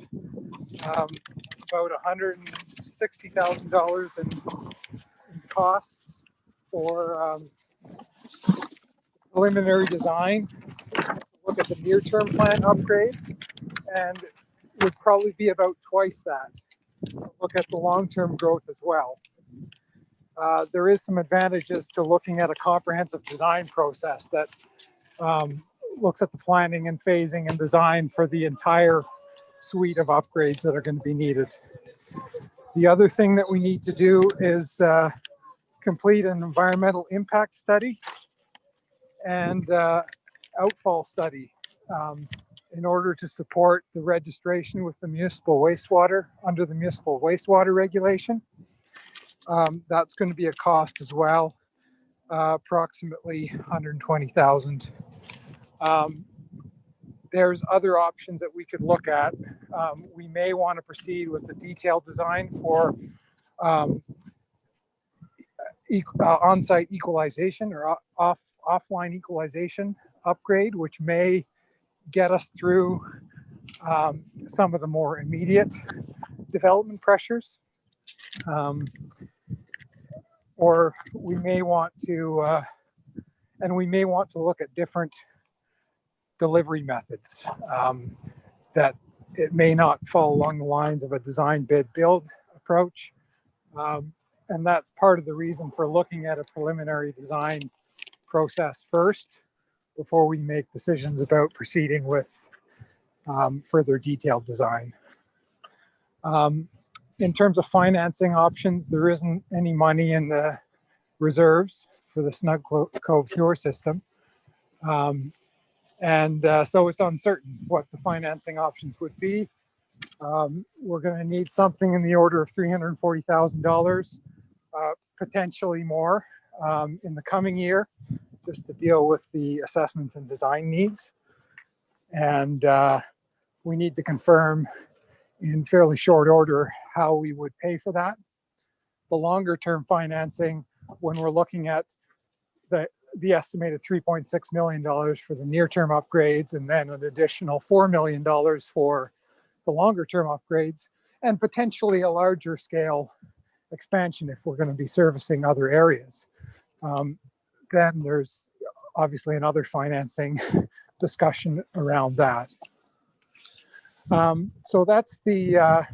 about $160,000 in costs for preliminary design. Look at the near-term plant upgrades, and it would probably be about twice that. Look at the long-term growth as well. There is some advantages to looking at a comprehensive design process that looks at the planning and phasing and design for the entire suite of upgrades that are going to be needed. The other thing that we need to do is complete an environmental impact study and outfall study in order to support the registration with the municipal wastewater under the municipal wastewater regulation. That's going to be a cost as well, approximately $120,000. There's other options that we could look at. We may want to proceed with the detailed design for on-site equalization or offline equalization upgrade, which may get us through some of the more immediate development pressures. Or we may want to, and we may want to look at different delivery methods, that it may not fall along the lines of a design bid build approach. And that's part of the reason for looking at a preliminary design process first before we make decisions about proceeding with further detailed design. In terms of financing options, there isn't any money in the reserves for the Snug Cove sewer system. So it's uncertain what the financing options would be. We're going to need something in the order of $340,000, potentially more in the coming year, just to deal with the assessment and design needs. And we need to confirm in fairly short order how we would pay for that. The longer term financing, when we're looking at the estimated $3.6 million for the near term upgrades, and then an additional $4 million for the longer term upgrades, and potentially a larger scale expansion if we're going to be servicing other areas. Then there's obviously another financing discussion around that. So that's the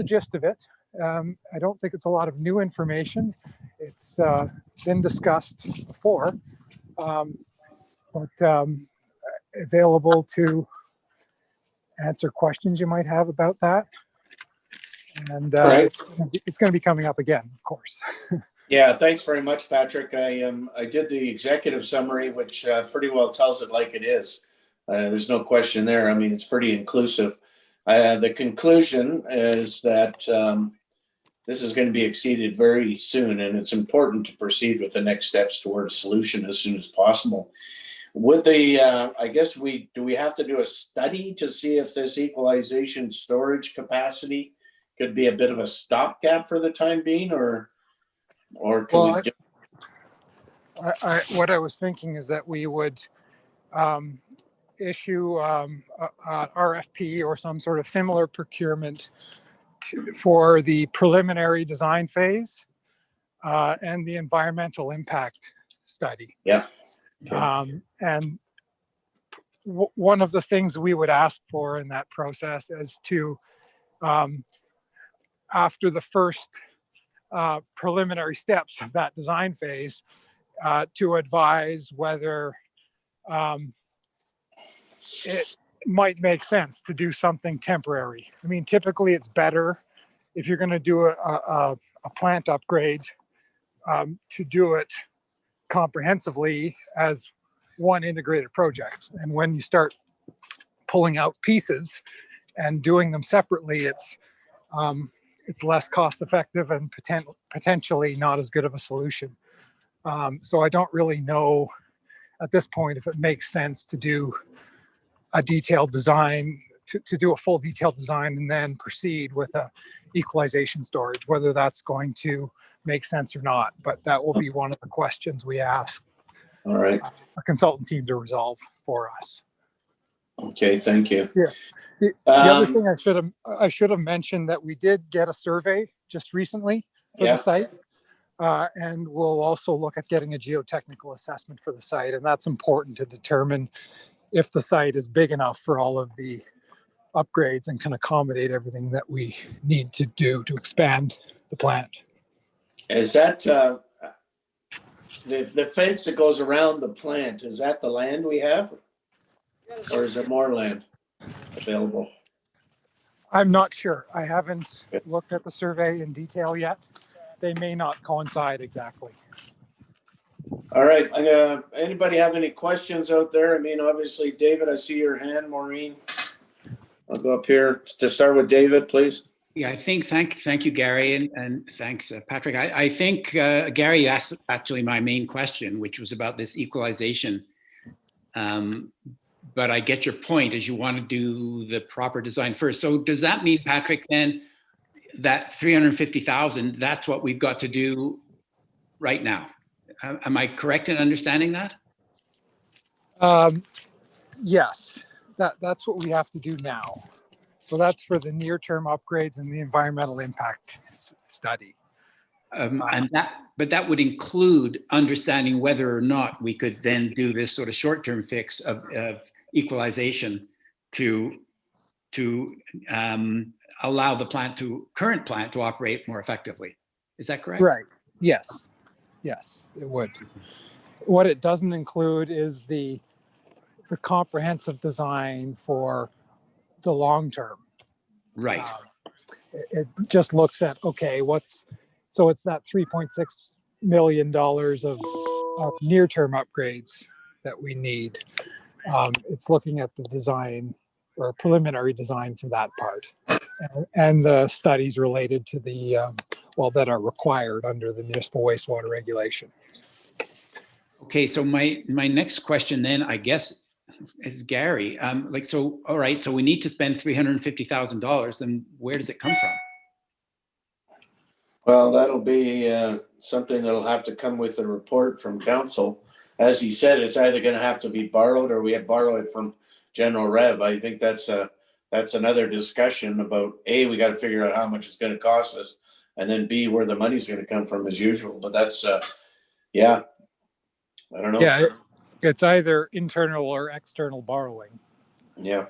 gist of it. I don't think it's a lot of new information. It's been discussed before, but available to answer questions you might have about that. And Right. it's going to be coming up again, of course. Yeah, thanks very much, Patrick. I did the executive summary, which pretty well tells it like it is. There's no question there. I mean, it's pretty inclusive. The conclusion is that this is going to be exceeded very soon, and it's important to proceed with the next steps toward a solution as soon as possible. Would I guess we have to do a study to see if this equalization storage capacity could be a bit of a stopgap for the time being, or can Well, we what I was thinking is that we would issue an RFP or some sort of similar procurement for the preliminary design phase and the environmental impact study. Yeah. Okay. And one of the things we would ask for in that process is to, after the first preliminary steps of that design phase, to advise whether it might make sense to do something temporary. I mean, typically it's better if you're going to do a plant upgrade to do it comprehensively as one integrated project. And when you start pulling out pieces and doing them separately, it's less cost effective and potentially not as good of a solution. So I don't really know at this point if it makes sense to do a detailed design, to do a full detailed design and then proceed with a equalization storage, whether that's going to make sense or not. But that will be one of the questions we ask All right. a consultant team to resolve for us. Okay, thank you. Yeah. The other thing I should have mentioned that we did get a survey just recently for the site. And we'll also look at getting a geotechnical assessment for the site. And that's important to determine if the site is big enough for all of the upgrades and can accommodate everything that we need to do to expand the plant. Is that the fence that goes around the plant, is that the land we have? Or is there more land available? I'm not sure. I haven't looked at the survey in detail yet. They may not coincide exactly. All right. Anybody have any questions out there? I mean, obviously, David, I see your hand. Maureen, I'll go up here to start with David, please. Yeah, I think, thank you, Gary, and thanks, Patrick. I think Gary asked actually my main question, which was about this equalization. But I get your point, is you want to do the proper design first. So does that mean, Patrick, then that 350,000, that's what we've got to do right now? Am I correct in understanding that? Yes, that's what we have to do now. So that's for the near-term upgrades and the environmental impact study. But that would include understanding whether or not we could then do this sort of short-term fix of equalization to allow the current plant to operate more effectively. Is that correct? Right. Yes. Yes, it would. What it doesn't include is the comprehensive design for the long term. Right. It just looks at, okay, so it's that $3.6 million of near-term upgrades that we need. It's looking at the design or preliminary design for that part, and the studies related to the, that are required under the municipal wastewater regulation. Okay, so my next question then, I guess, is Gary. All right, so we need to spend $350,000. Then where does it come from? Well, that'll be something that'll have to come with a report from council. As he said, it's either going to have to be borrowed or we have borrowed it from general rev. I think that's another discussion about A, we got to figure out how much it's going to cost us, and then B, where the money's going to come from as usual. But that's yeah, I don't know. Yeah, it's either internal or external borrowing. Yeah.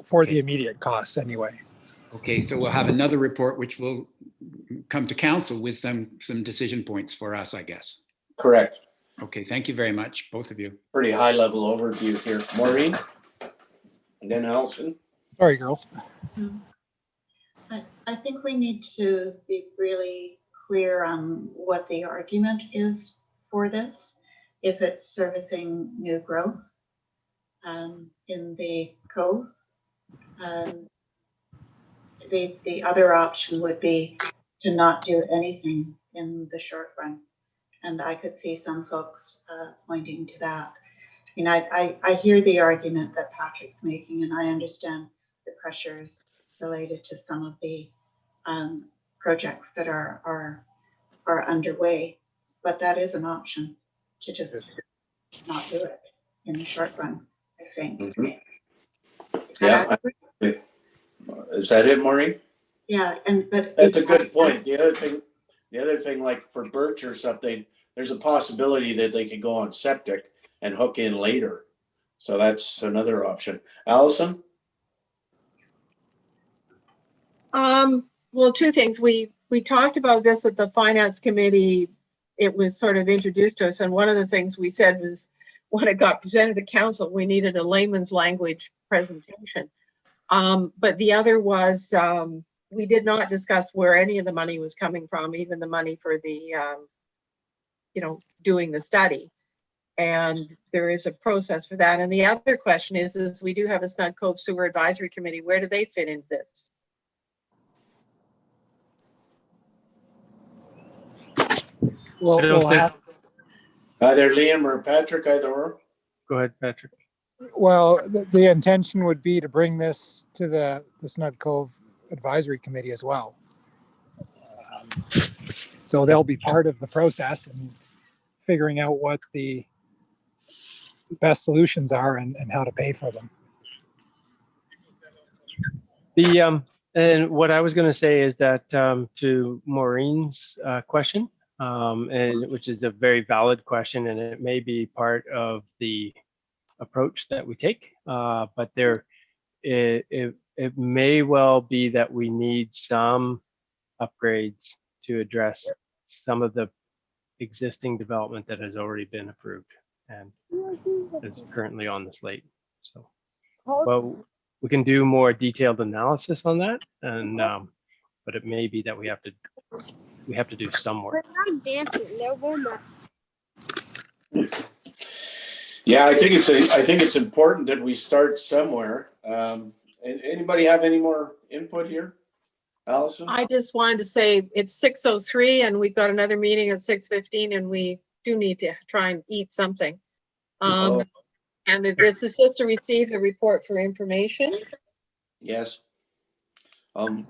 For the immediate costs anyway. Okay, so we'll have another report which will come to council with some decision points for us, I guess. Correct. Okay, thank you very much, both of you. Pretty high level overview here. Maureen? And then Allison? Sorry, girls. I think we need to be really clear on what the argument is for this. If it's servicing new growth in the Cove, the other option would be to not do anything in the short run. And I could see some folks pointing to that. I mean, I hear the argument that Patrick's making, and I understand the pressures related to some of the projects that are underway, but that is an option to just not do it in the short run, I think. Mm-hmm. Yeah. Is that it, Maureen? Yeah, but that's a good point. The other thing, like for Birch or something, there's a possibility that they could go on septic and hook in later. So that's another option. Allison? Well, two things. We talked about this at the finance committee. It was sort of introduced to us, and one of the things we said was when it got presented to council, we needed a layman's language presentation. But the other was we did not discuss where any of the money was coming from, even the money for the doing the study. And there is a process for that. And the other question is we do have a Snug Cove Sewer Advisory Committee. Where do they fit into this? Well, we'll have either Liam or Patrick, either or. Go ahead, Patrick. Well, the intention would be to bring this to the Snug Cove Advisory Committee as well. So they'll be part of the process and figuring out what the best solutions are and how to pay for them. And what I was going to say is that to Maureen's question, and which is a very valid question, and it may be part of the approach that we take, but it may well be that we need some upgrades to address some of the existing development that has already been approved and is currently on the slate. So, well, we can do more detailed analysis on that, and but it may be that we have to do some work. Yeah, I think it's important that we start somewhere. Anybody have any more input here? Allison? I just wanted to say it's 6:03 and we've got another meeting at 6:15 and we do need to try and eat something. And this is just to receive a report for information. Yes.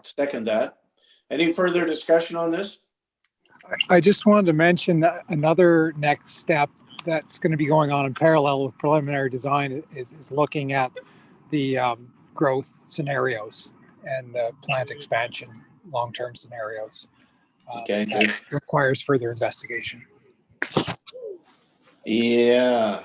Second that. Any further discussion on this? I just wanted to mention another next step that's going to be going on in parallel with preliminary design is looking at the growth scenarios and the plant expansion long-term scenarios. Okay, good. that requires further investigation. Yeah.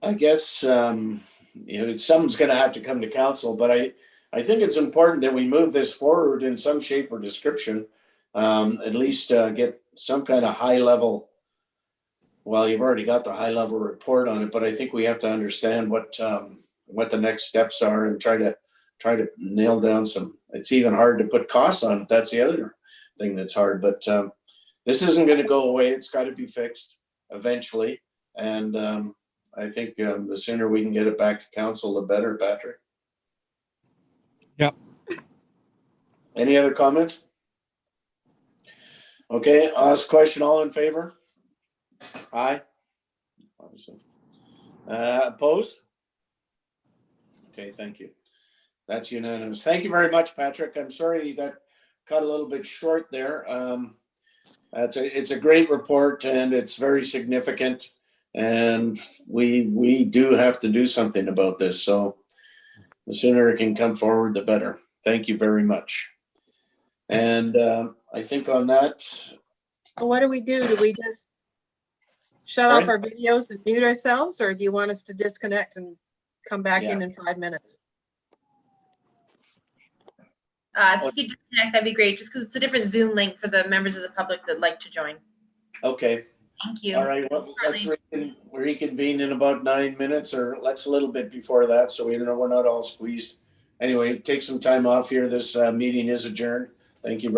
I guess, something's gonna have to come to council, but I think it's important that we move this forward in some shape or description. At least get some kind of high level. Well, you've already got the high level report on it, but I think we have to understand what the next steps are and try to nail down some. It's even hard to put costs on it. That's the other thing that's hard, but this isn't gonna go away. It's gotta be fixed eventually. And I think the sooner we can get it back to council, the better, Patrick. Yep. Any other comments? Okay, I'll ask a question. All in favor? Aye. Obviously. Opposed? Okay, thank you. That's unanimous. Thank you very much, Patrick. I'm sorry you got cut a little bit short there. It's a great report and it's very significant. And we do have to do something about this. So the sooner it can come forward, the better. Thank you very much. And I think on that. So what do? Do we just shut off our videos and mute ourselves, or do you want us to disconnect and come back in 5 minutes? If you could disconnect, that'd be great, just because it's a different Zoom link for the members of the public that'd like to join. Okay. Thank you. All right, well, let's reconvene in about 9 minutes, or let's a little bit before that, so we're not all squeezed. Anyway, take some time off here. This meeting is adjourned. Thank you very